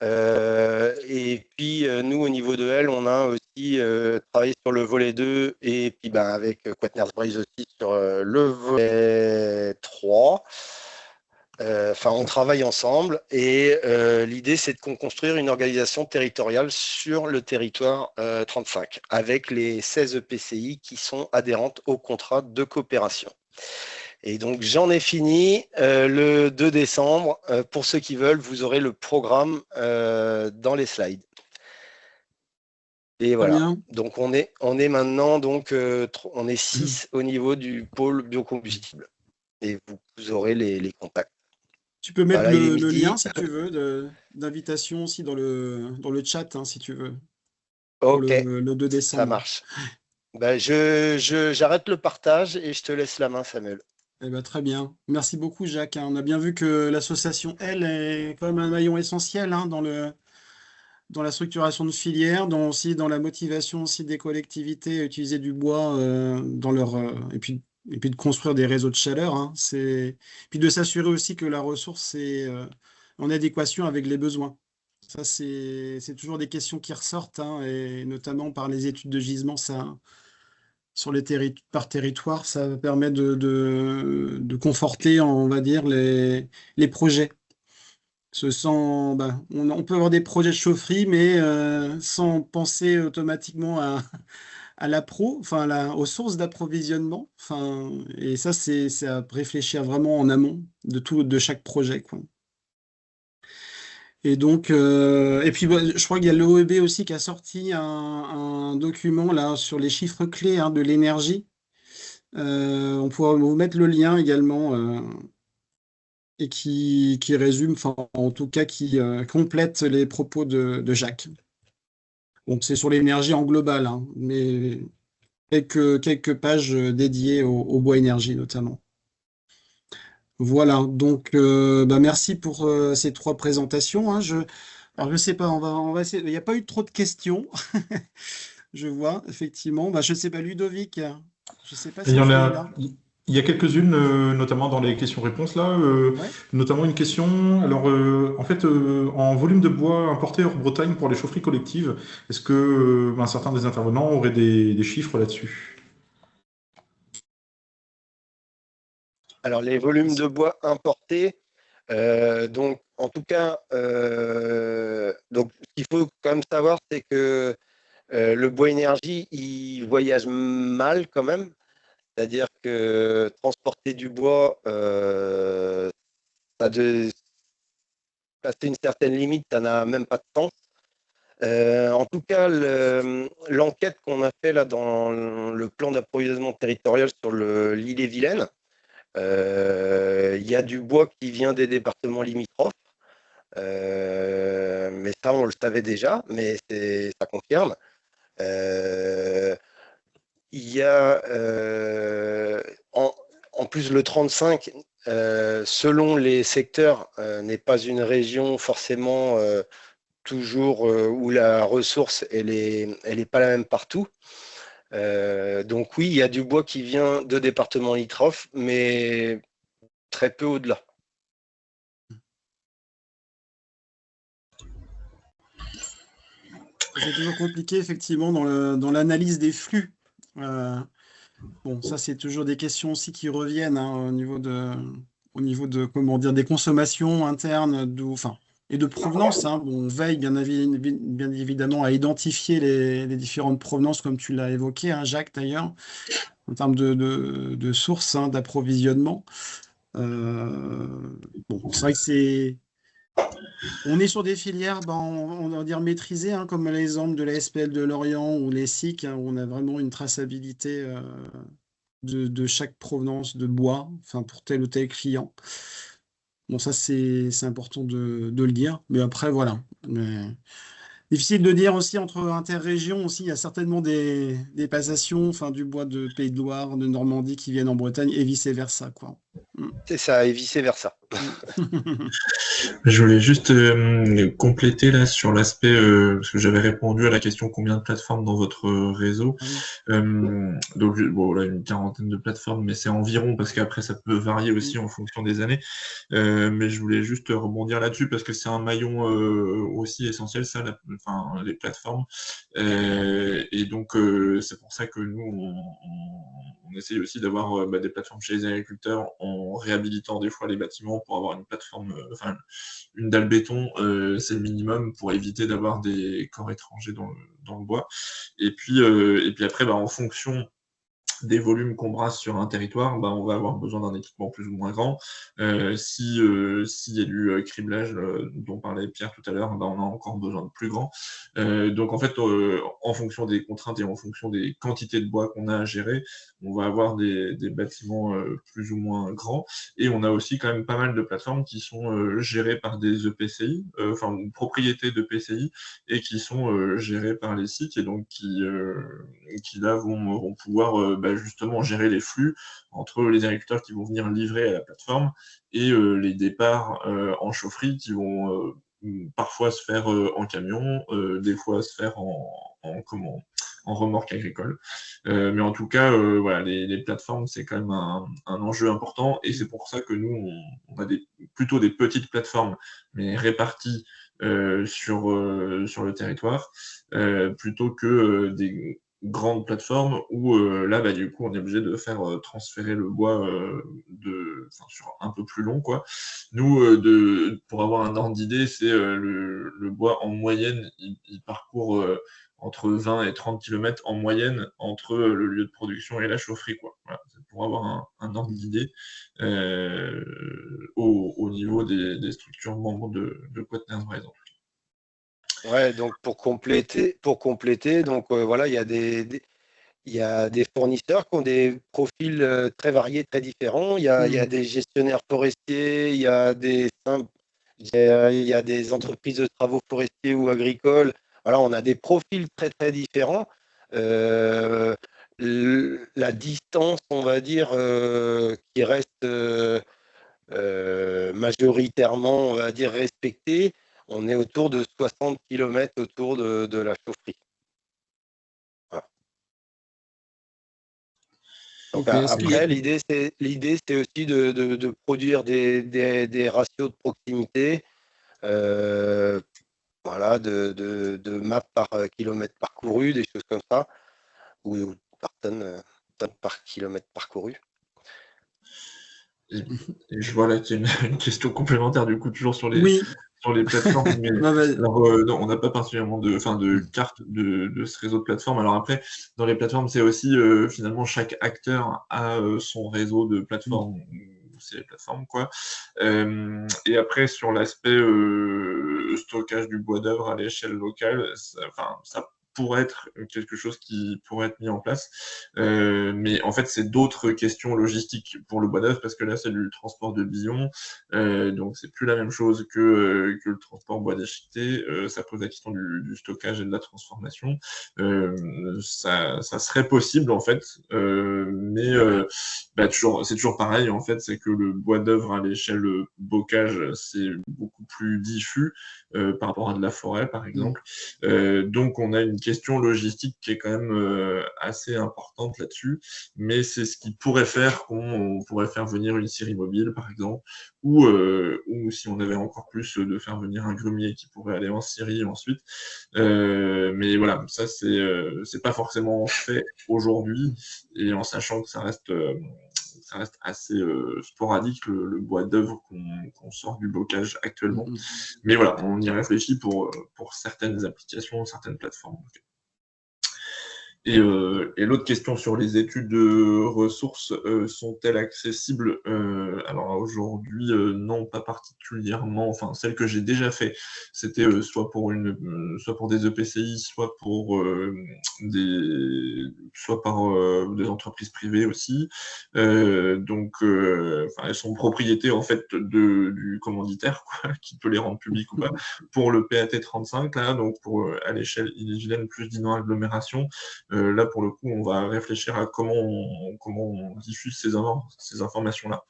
Et puis, nous, au niveau de L, on a aussi travaillé sur le volet 2 et puis avec Quaternary Brace aussi sur le volet 3. Enfin, on travaille ensemble et l'idée, c'est de construire une organisation territoriale sur le territoire 35 avec les 16 EPCI qui sont adhérentes au contrat de coopération. Et donc, j'en ai fini. Le 2 décembre, pour ceux qui veulent, vous aurez le programme dans les slides. Et voilà. Donc, on est maintenant, donc, on est 6 au niveau du pôle biocombustible. Et vous aurez les contacts. Tu peux mettre Voilà, il est le lien, midi. si tu veux, d'invitation aussi dans le chat, hein, si tu veux, pour Ok, le 2 ça décembre. marche. Ben, j'arrête le partage et je te laisse la main, Samuel. Eh ben, très bien. Merci beaucoup, Jacques, hein. On a bien vu que l'association, elle, est quand même un maillon essentiel, hein, dans la structuration de filières, aussi dans la motivation aussi des collectivités à utiliser du bois dans et puis de construire des réseaux de chaleur, hein. Puis de s'assurer aussi que la ressource est en adéquation avec les besoins. Ça, c'est toujours des questions qui ressortent, hein, et notamment par les études de gisement, ça, sur par territoire, ça permet de conforter, on va dire, les projets. On peut avoir des projets de chaufferie, mais sans penser automatiquement à enfin, aux sources d'approvisionnement. Enfin, et ça, c'est à réfléchir vraiment en amont de chaque projet, quoi. Et donc, et puis bah, je crois qu'il y a l'OEB aussi qui a sorti un document là sur les chiffres clés, hein, de l'énergie. On pourra vous mettre le lien également, et qui résume, enfin en tout cas qui complète les propos de Jacques. Donc c'est sur l'énergie en global, hein, mais quelques pages dédiées au bois énergie notamment. Voilà, donc bah, merci pour ces 3 présentations, hein. Alors je sais pas, on va essayer. Il n'y a pas eu trop de questions, je vois, effectivement. Bah, je sais pas, Ludovic, je sais pas Il si y en tu es a, là. il y a quelques-unes, notamment dans les questions-réponses là, Ouais. notamment une question. Alors, en fait, en volume de bois importé hors Bretagne pour les chaufferies collectives, est-ce que certains des intervenants auraient des chiffres là-dessus? Alors, les volumes de bois importés, donc, en tout cas, donc, ce qu'il faut quand même savoir, c'est que le bois énergie, il voyage mal quand même. C'est-à-dire que transporter du bois, ça de passer une certaine limite, ça n'a même pas de sens. En tout cas, l'enquête qu'on a fait là dans le plan d'approvisionnement territorial sur l'île-et-Vilaine, il y a du bois qui vient des départements limitrophes. Mais ça, on le savait déjà, mais ça confirme. Il y a en plus le 35, selon les secteurs, n'est pas une région forcément toujours où la ressource elle est pas la même partout. Donc oui, il y a du bois qui vient de départements limitrophes, mais très peu au-delà. C'est toujours compliqué, effectivement, dans l'analyse des flux. Bon, ça, c'est toujours des questions aussi qui reviennent, hein, au niveau de, comment dire, des consommations internes, enfin, et de provenance, hein. Bon, on veille bien évidemment à identifier les différentes provenances, comme tu l'as évoqué, hein, Jacques, d'ailleurs, en termes de sources, hein, d'approvisionnement. Bon, c'est vrai que on est sur des filières, ben, on va dire maîtrisées, hein, comme l'exemple de la SPL de Lorient ou les SIC, hein, où on a vraiment une traçabilité de chaque provenance de bois, enfin pour tel ou tel client. Bon, ça c'est important de le dire, mais après voilà. Difficile de dire aussi entre interrégions aussi, il y a certainement des passations, enfin du bois de Pays de Loire, de Normandie qui viennent en Bretagne et vice-versa, quoi. C'est ça, et vice-versa. Je voulais juste compléter là sur l'aspect, parce que j'avais répondu à la question combien de plateformes dans votre réseau. Ah oui. Donc bon, là, une quarantaine de plateformes, mais c'est environ parce qu'après ça peut varier aussi en fonction des années. Mais je voulais juste rebondir là-dessus parce que c'est un maillon aussi essentiel, ça, les plateformes. Et donc c'est pour ça que nous on essaye aussi d'avoir des plateformes chez les agriculteurs en réhabilitant des fois les bâtiments pour avoir une plateforme, une dalle béton, c'est le minimum pour éviter d'avoir des corps étrangers dans le bois. Et puis après, en fonction des volumes qu'on brasse sur un territoire, on va avoir besoin d'un équipement plus ou moins grand. S'il y a du criblage dont parlait Pierre tout à l'heure, on a encore besoin de plus grand. Donc en fait, en fonction des contraintes et en fonction des quantités de bois qu'on a à gérer, on va avoir des bâtiments plus ou moins grands. Et on a aussi quand même pas mal de plateformes qui sont gérées par des EPCI, enfin propriétés de PCI, et qui sont gérées par les sites, et donc qui là vont pouvoir justement gérer les flux entre les agriculteurs qui vont venir livrer à la plateforme et les départs en chaufferie qui vont parfois se faire en camion, des fois se faire en remorque agricole. Mais en tout cas, voilà, les plateformes, c'est quand même un enjeu important, et c'est pour ça que nous, on a plutôt des petites plateformes, mais réparties sur le territoire, plutôt que des grandes plateformes où là, du coup, on est obligé de faire transférer le bois sur un peu plus long, quoi. Nous, pour avoir un ordre d'idée, c'est le bois en moyenne, il parcourt entre 20 et 30 km en moyenne entre le lieu de production et la chaufferie, quoi. Voilà, c'est pour avoir un ordre d'idée au niveau des structures membres de Quaternens, par exemple. Ouais, donc pour compléter, donc voilà, il y a des fournisseurs qui ont des profils très variés, très différents. Il y a des gestionnaires forestiers, il y a il y a des entreprises de travaux forestiers ou agricoles. Voilà, on a des profils très très différents. La distance, on va dire, qui reste majoritairement, on va dire, respectée, on est autour de 60 km autour de la chaufferie. Voilà. Donc après, l'idée, c'est aussi de produire des ratios de proximité, voilà, de maps par kilomètre parcouru, des choses comme ça, ou par tonne par kilomètre parcouru. Et je vois là qu'il y a une question complémentaire, du coup, toujours sur les plateformes. Mais alors, non, on n'a pas particulièrement de carte de ce réseau de plateformes. Alors après, dans les plateformes, c'est aussi finalement chaque acteur a son réseau de plateformes. C'est les plateformes, quoi. Et après, sur l'aspect stockage du bois d'œuvre à l'échelle locale, ça pourrait être quelque chose qui pourrait être mis en place. Mais en fait, c'est d'autres questions logistiques pour le bois d'œuvre, parce que là, c'est du transport de billons, donc c'est plus la même chose que le transport bois déchiqueté. Ça pose la question du stockage et de la transformation. Ça serait possible, en fait, mais c'est toujours pareil, en fait, c'est que le bois d'œuvre à l'échelle bocage, c'est beaucoup plus diffus par rapport à de la forêt, par exemple. Donc, on a une question logistique qui est quand même assez importante là-dessus, mais c'est ce qui pourrait faire qu'on pourrait faire venir une scierie mobile, par exemple, ou si on avait encore plus, de faire venir un grumier qui pourrait aller en scierie ensuite. Mais voilà, ça, c'est pas forcément fait aujourd'hui, et en sachant que ça reste assez sporadique, le bois d'œuvre qu'on sort du bocage actuellement. Mais voilà, on y réfléchit pour certaines applications, certaines plateformes. Et l'autre question sur les études de ressources, sont-elles accessibles? Alors aujourd'hui, non, pas particulièrement. Enfin, celles que j'ai déjà fait, c'était soit pour des EPCI, soit par des entreprises privées aussi. Donc, elles sont propriété en fait du commanditaire, quoi, qui peut les rendre publiques ou pas. Pour le PAT 35, là, donc à l'échelle illégitienne plus d'inno agglomération. Là, pour le coup, on va réfléchir à comment on diffuse ces informations-là.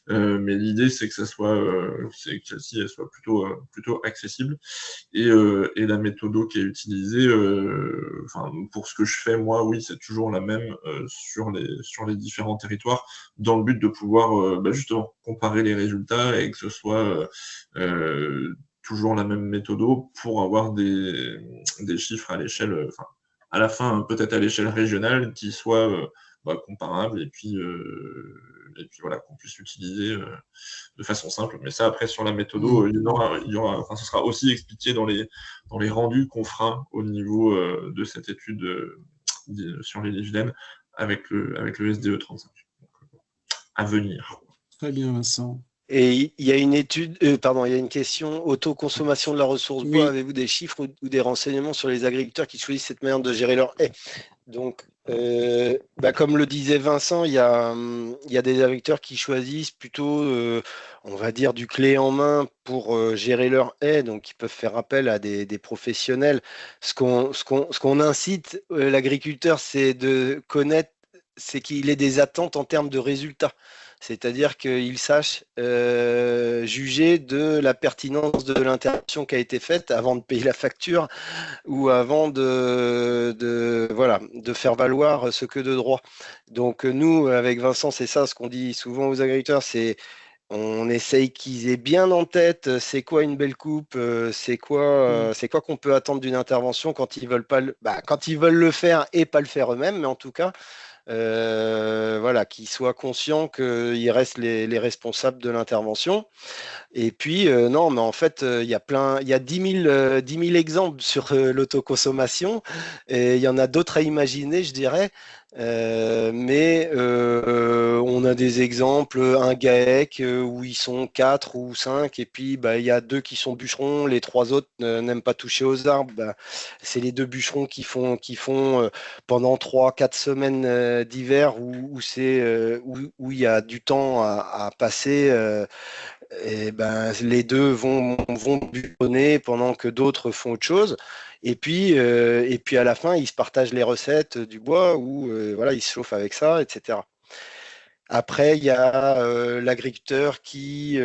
Mais l'idée, c'est que celle-ci, elle soit plutôt accessible. Et la méthode qui est utilisée, pour ce que je fais, moi, oui, c'est toujours la même sur les différents territoires, dans le but de pouvoir justement comparer les résultats et que ce soit toujours la même méthode pour avoir des chiffres à l'échelle, à la fin, peut-être à l'échelle régionale, qui soient comparables, et puis voilà, qu'on puisse utiliser de façon simple. Mais ça, après, sur la méthode, ce sera aussi expliqué dans les rendus qu'on fera au niveau de cette étude sur les Vilaines, avec le SDE 35. Donc, à venir. Très bien, Vincent. Et il y a une étude, il y a une question, autoconsommation de la ressource bois, Oui. avez-vous des chiffres ou des renseignements sur les agriculteurs qui choisissent cette manière de gérer leur haies? Donc, comme le disait Vincent, il y a des agriculteurs qui choisissent plutôt, on va dire, du clé en main pour gérer leur haies, donc ils peuvent faire appel à des professionnels. Ce qu'on incite l'agriculteur, c'est de connaître, c'est qu'il ait des attentes en termes de résultats. C'est-à-dire qu'il sache juger de la pertinence de l'intervention qui a été faite avant de payer la facture ou avant de faire valoir ce que de droit. Donc nous, avec Vincent, c'est ça ce qu'on dit souvent aux agriculteurs, c'est on essaye qu'ils aient bien en tête c'est quoi une belle coupe, c'est quoi qu'on peut attendre d'une intervention quand ils veulent pas quand ils veulent le faire et pas le faire eux-mêmes, mais en tout cas qu'ils soient conscients qu'ils restent les responsables de l'intervention. Et puis, non, mais en fait, il y a 10 000 exemples sur l'autoconsommation, et il y en a d'autres à imaginer, je dirais. Mais on a des exemples, un GAEC où ils sont 4 ou 5, et puis il y a 2 qui sont bûcherons, les 3 autres n'aiment pas toucher aux arbres. C'est les 2 bûcherons qui font pendant 3-4 semaines d'hiver où il y a du temps à passer. Et les 2 vont bûcheronner pendant que d'autres font autre chose. Et puis à la fin, ils se partagent les recettes du bois ou ils se chauffent avec ça, etc. Après, il y a l'agriculteur qui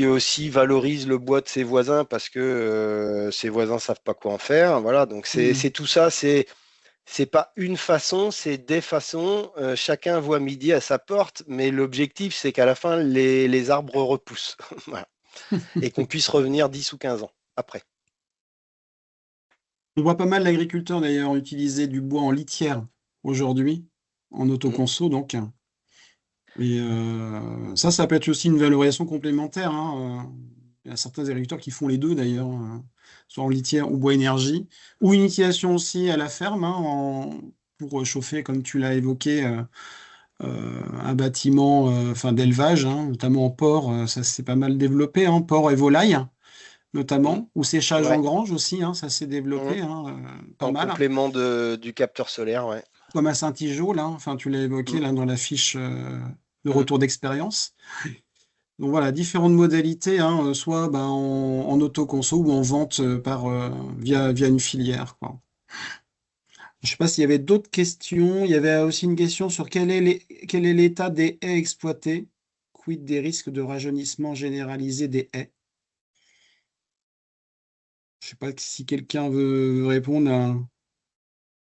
aussi valorise le bois de ses voisins parce que ses voisins savent pas quoi en faire. Voilà, donc c'est tout ça. C'est pas une façon, c'est des façons. Chacun voit midi à sa porte, mais l'objectif, c'est qu'à la fin, les arbres repoussent. Voilà. Et qu'on puisse revenir 10 ou 15 ans après. On voit pas mal d'agriculteurs d'ailleurs utiliser du bois en litière aujourd'hui, en autoconso donc. Et ça peut être aussi une valorisation complémentaire, hein. Il y a certains agriculteurs qui font les deux d'ailleurs, soit en litière ou bois énergie, ou une utilisation aussi à la ferme, hein, pour chauffer, comme tu l'as évoqué, un bâtiment d'élevage, hein, notamment en porc, ça s'est pas mal développé, hein, porc et volaille notamment, ou séchage en Ouais. grange aussi, hein, ça s'est développé, pas En mal. complément du capteur solaire, ouais. Comme à Saint-Igeau, là, enfin tu l'as évoqué là, dans la fiche de retour d'expérience. Donc voilà, différentes modalités, hein, soit en autoconso ou en vente via une filière, quoi. Je ne sais pas s'il y avait d'autres questions. Il y avait aussi une question sur quel est l'état des haies exploitées, quid des risques de rajeunissement généralisé des haies. Je ne sais pas si quelqu'un veut répondre à...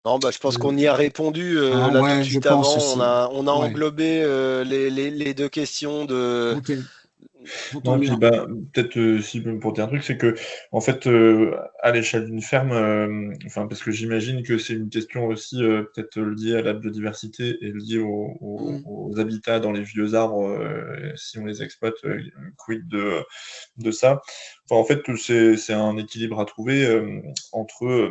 Non, je pense qu'on y a répondu Ah là tout ouais, de je suite pense avant. aussi. On a Ouais. englobé les 2 questions de. Ok, j'entends Non, et puis bien. peut-être si je peux me porter un truc, c'est que en fait, à l'échelle d'une ferme, parce que j'imagine que c'est une question aussi peut-être liée à la biodiversité et liée aux habitats dans les vieux arbres, si on les exploite, quid de ça. Enfin, en fait, c'est un équilibre à trouver entre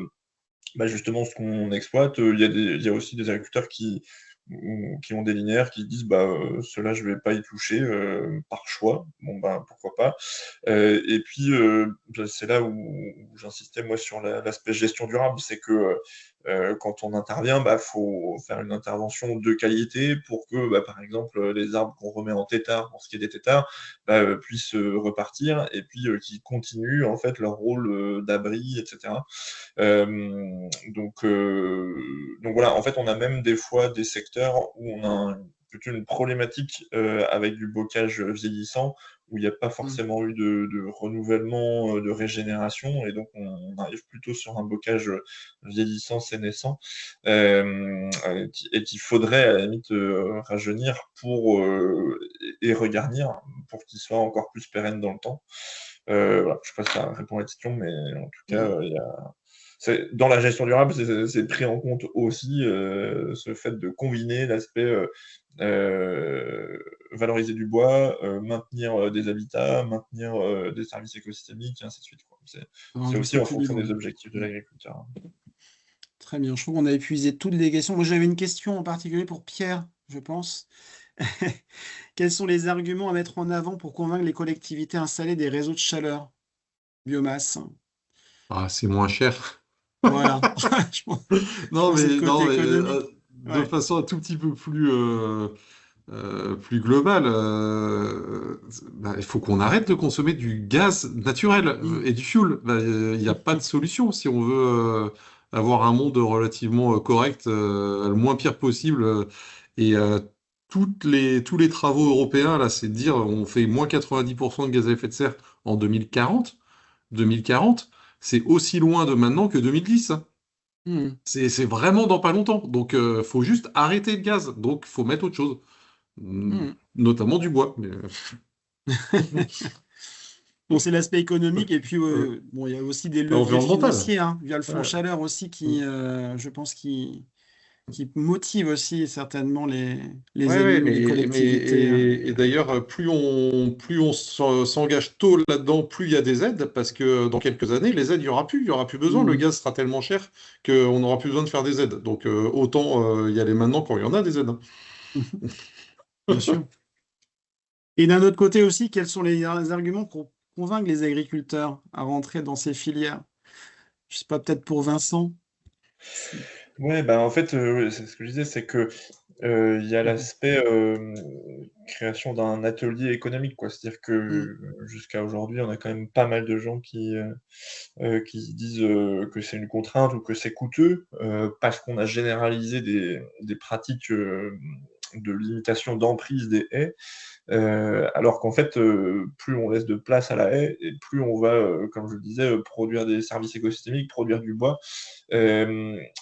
justement ce qu'on exploite. Il y a aussi des agriculteurs qui ont des linéaires qui disent ceux-là je vais pas y toucher par choix, pourquoi pas. Et puis c'est là où j'insistais moi sur l'aspect gestion durable, c'est que quand on intervient, faut faire une intervention de qualité pour que par exemple les arbres qu'on remet en tétard, pour ce qui est des tétards, puissent repartir et puis qu'ils continuent en fait leur rôle d'abri, etc. Donc voilà, en fait, on a même des fois des secteurs où on a plutôt une problématique avec du bocage vieillissant, où il n'y a pas forcément eu de renouvellement, de régénération, et donc on arrive plutôt sur un bocage vieillissant, sénescent, et qu'il faudrait à la limite rajeunir et regarnir pour qu'il soit encore plus pérenne dans le temps. Voilà, je ne sais pas si ça répond à la question, mais en tout cas, il y a dans la gestion durable, c'est pris en compte aussi ce fait de combiner l'aspect valoriser du bois, maintenir des habitats, maintenir des services écosystémiques, et ainsi de suite, quoi. C'est aussi en fonction des objectifs de l'agriculteur. Très bien. Je trouve qu'on a épuisé toutes les questions. Moi, j'avais une question en particulier pour Pierre, je pense. Quels sont les arguments à mettre en avant pour convaincre les collectivités à installer des réseaux de chaleur, biomasse? Ah, c'est moins cher. Voilà. Je pense, je Non, pense que c'est le mais, côté non, mais, économique. de Ouais. façon un tout petit peu plus globale, bah, il faut qu'on arrête de consommer du gaz naturel Mm. et du fioul. Bah, il n'y a pas de solution si on veut avoir un monde relativement correct, le moins pire possible. Et tous les travaux européens, là, c'est de dire on fait moins 90% de gaz à effet de serre en 2040. 2040, c'est aussi loin de maintenant que 2010, hein. Mm. C'est vraiment dans pas longtemps. Donc, faut juste arrêter le gaz. Donc, faut mettre autre chose. Mm. Notamment du bois. Mais, Bon, c'est l'aspect économique et puis euh, bon, il y a aussi des leviers environnemental. financiers, hein, via le fonds Ouais. chaleur aussi qui, je pense, qui motive aussi certainement les Ouais, ouais, élus ou les collectivités, hein. et d'ailleurs, plus on s'engage tôt là-dedans, plus il y a des aides, parce que dans quelques années, les aides, il y aura plus besoin. Le Mm. gaz sera tellement cher qu'on n'aura plus besoin de faire des aides. Donc, autant y aller maintenant quand il y en a des aides, hein. Bien sûr. Et d'un autre côté aussi, quels sont les arguments pour convaincre les agriculteurs à rentrer dans ces filières? Je sais pas, peut-être pour Vincent. Ouais, bah, en fait, c'est ce que je disais, c'est que, il y a l'aspect, création d'un atelier économique, quoi. C'est-à-dire que, Mm. jusqu'à aujourd'hui, on a quand même pas mal de gens qui se disent, que c'est une contrainte ou que c'est coûteux, parce qu'on a généralisé des pratiques, de limitation d'emprise des haies. Alors qu'en fait, plus on laisse de place à la haie et plus on va, comme je le disais, produire des services écosystémiques, produire du bois.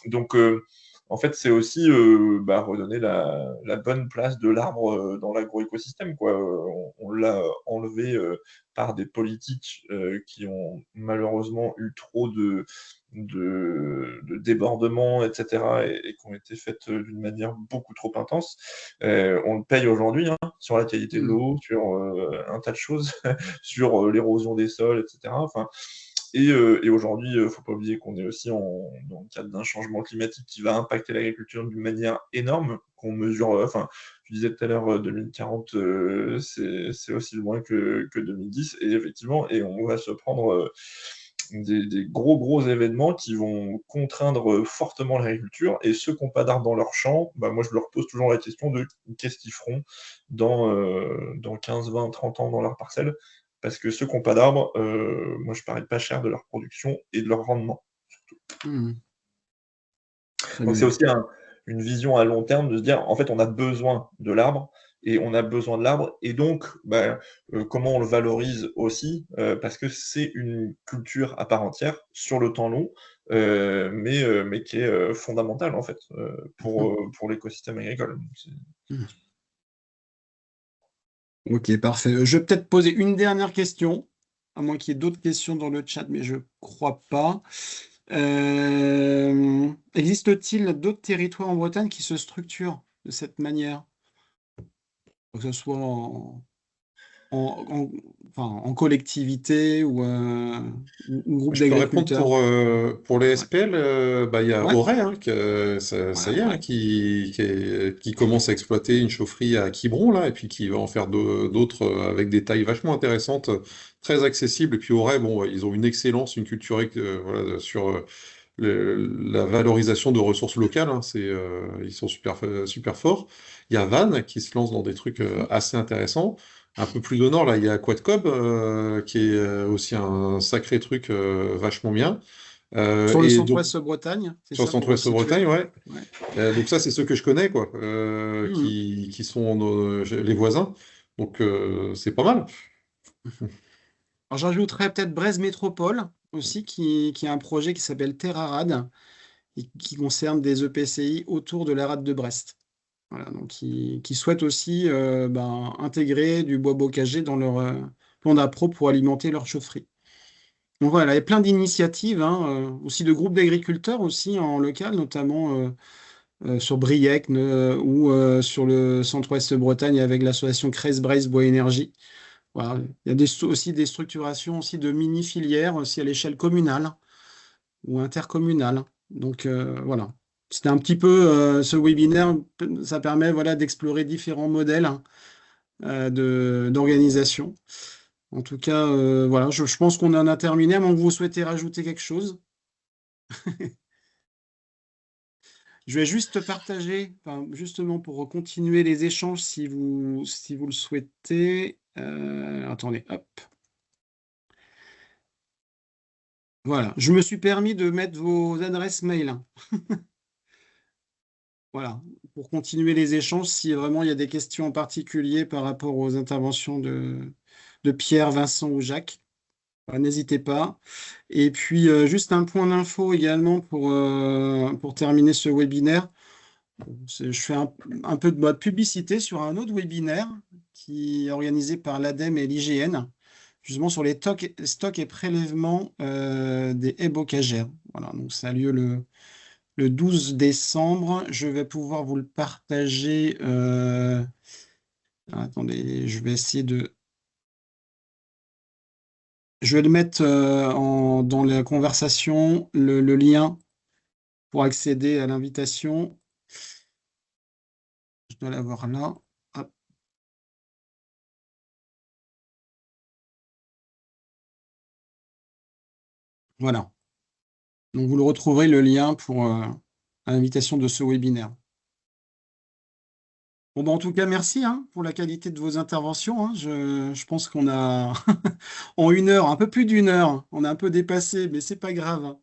Donc, en fait, c'est aussi, bah, redonner la bonne place de l'arbre, dans l'agroécosystème, quoi. On l'a enlevé, par des politiques, qui ont malheureusement eu trop de débordements et cetera et qui ont été faites, d'une manière beaucoup trop intense. On le paye aujourd'hui, hein, sur la qualité de Mm. l'eau, sur, un tas de choses, sur, l'érosion des sols et cetera. Enfin et aujourd'hui, faut pas oublier qu'on est aussi dans le cadre d'un changement climatique qui va impacter l'agriculture d'une manière énorme, qu'on mesure, enfin, tu disais tout à l'heure, 2040, c'est aussi loin que 2010 et effectivement et on va se prendre, des gros événements qui vont contraindre, fortement l'agriculture et ceux qui ont pas d'arbres dans leur champ, bah, moi je leur pose toujours la question de qu'est-ce qu'ils feront dans 15, 20, 30 ans dans leur parcelle? Parce que ceux qui ont pas d'arbres, moi je parie pas cher de leur production et de leur rendement. Mm. Très Donc c'est bien. aussi une vision à long terme de se dire: «En fait, on a besoin de l'arbre et on a besoin de l'arbre et donc, bah, comment on le valorise aussi?» Parce que c'est une culture à part entière sur le temps long, mais qui est, fondamentale en fait, pour l'écosystème agricole. Donc c'est Mm. Ok, parfait. Je vais peut-être poser une dernière question, à moins qu'il y ait d'autres questions dans le chat, mais je crois pas. Existe-t-il d'autres territoires en Bretagne qui se structurent de cette manière? Que ce soit en, en- enfin, en collectivité ou groupe Je peux répondre d'agriculteurs? pour les Ouais, SPL. Bah, il y a ouais, Auray, hein, ça voilà, y est, hein, ouais. qui commence à exploiter une chaufferie à Quiberon, là, et puis qui va en faire d'autres avec des tailles vachement intéressantes, très accessibles. Et puis Auray, bon, ils ont une excellence, une culture voilà, sur la valorisation de ressources locales, hein, ils sont super forts. Il y a Vannes qui se lance dans des trucs Mhm. assez intéressants. Un peu plus au nord, là, il y a Quadcob, qui est aussi un sacré truc vachement bien. Sur le Et donc, centre-ouest Bretagne, c'est sur le ça pour centre-ouest resituer? Bretagne, ouais. Ouais. Donc ça, c'est ceux que je connais, quoi, Mhm. qui sont les voisins. Donc c'est pas mal. Alors j'ajouterais peut-être Brest Métropole aussi, qui a un projet qui s'appelle Terrarad et qui concerne des EPCI autour de la rade de Brest. Voilà, donc qui souhaitent aussi intégrer du bois bocager dans leur plan d'appro pour alimenter leur chaufferie. Donc voilà, il y a plein d'initiatives, hein, aussi de groupes d'agriculteurs aussi en local, notamment sur Briec ou sur le centre-ouest Bretagne avec l'association Crest-Brest Bois Énergie. Voilà. Il y a aussi des structurations aussi de mini-filières aussi à l'échelle communale ou intercommunale. Donc voilà. C'était un petit peu ce webinaire, ça permet voilà, d'explorer différents modèles d'organisation. En tout cas, voilà, je pense qu'on en a terminé, à moins que vous souhaitez rajouter quelque chose. Je vais juste partager, enfin, justement pour continuer les échanges si vous le souhaitez. Attendez, hop. Voilà, je me suis permis de mettre vos adresses mail, hein. Voilà, pour continuer les échanges, si vraiment il y a des questions en particulier par rapport aux interventions de Pierre, Vincent ou Jacques, n'hésitez pas. Et puis, juste un point d'info également pour terminer ce webinaire. Je fais un peu de mode publicité sur un autre webinaire qui est organisé par l'ADEME et l'IGN, justement sur les stocks et prélèvements des haies bocagères. Voilà, donc ça a lieu le 12 décembre. Je vais pouvoir vous le partager. Attendez, je vais essayer de. Je vais le mettre dans la conversation, le lien pour accéder à l'invitation. Je dois l'avoir là. Hop. Voilà. Donc, vous le retrouverez le lien pour l'invitation de ce webinaire. Bon, en tout cas, merci pour la qualité de vos interventions, hein. Je pense qu'on a, en 1 heure, un peu plus d'1 heure, on a un peu dépassé, mais c'est pas grave, hein.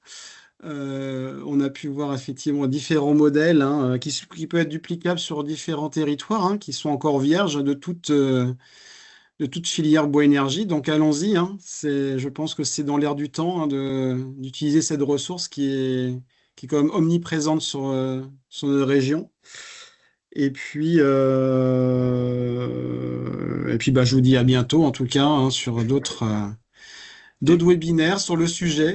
On a pu voir effectivement différents modèles qui peuvent être duplicables sur différents territoires, qui sont encore vierges de toute filière bois énergie. Donc allons-y, je pense que c'est dans l'air du temps d'utiliser cette ressource qui est quand même omniprésente sur notre région. Et puis, bah, je vous dis à bientôt, en tout cas, sur d'autres webinaires sur le sujet.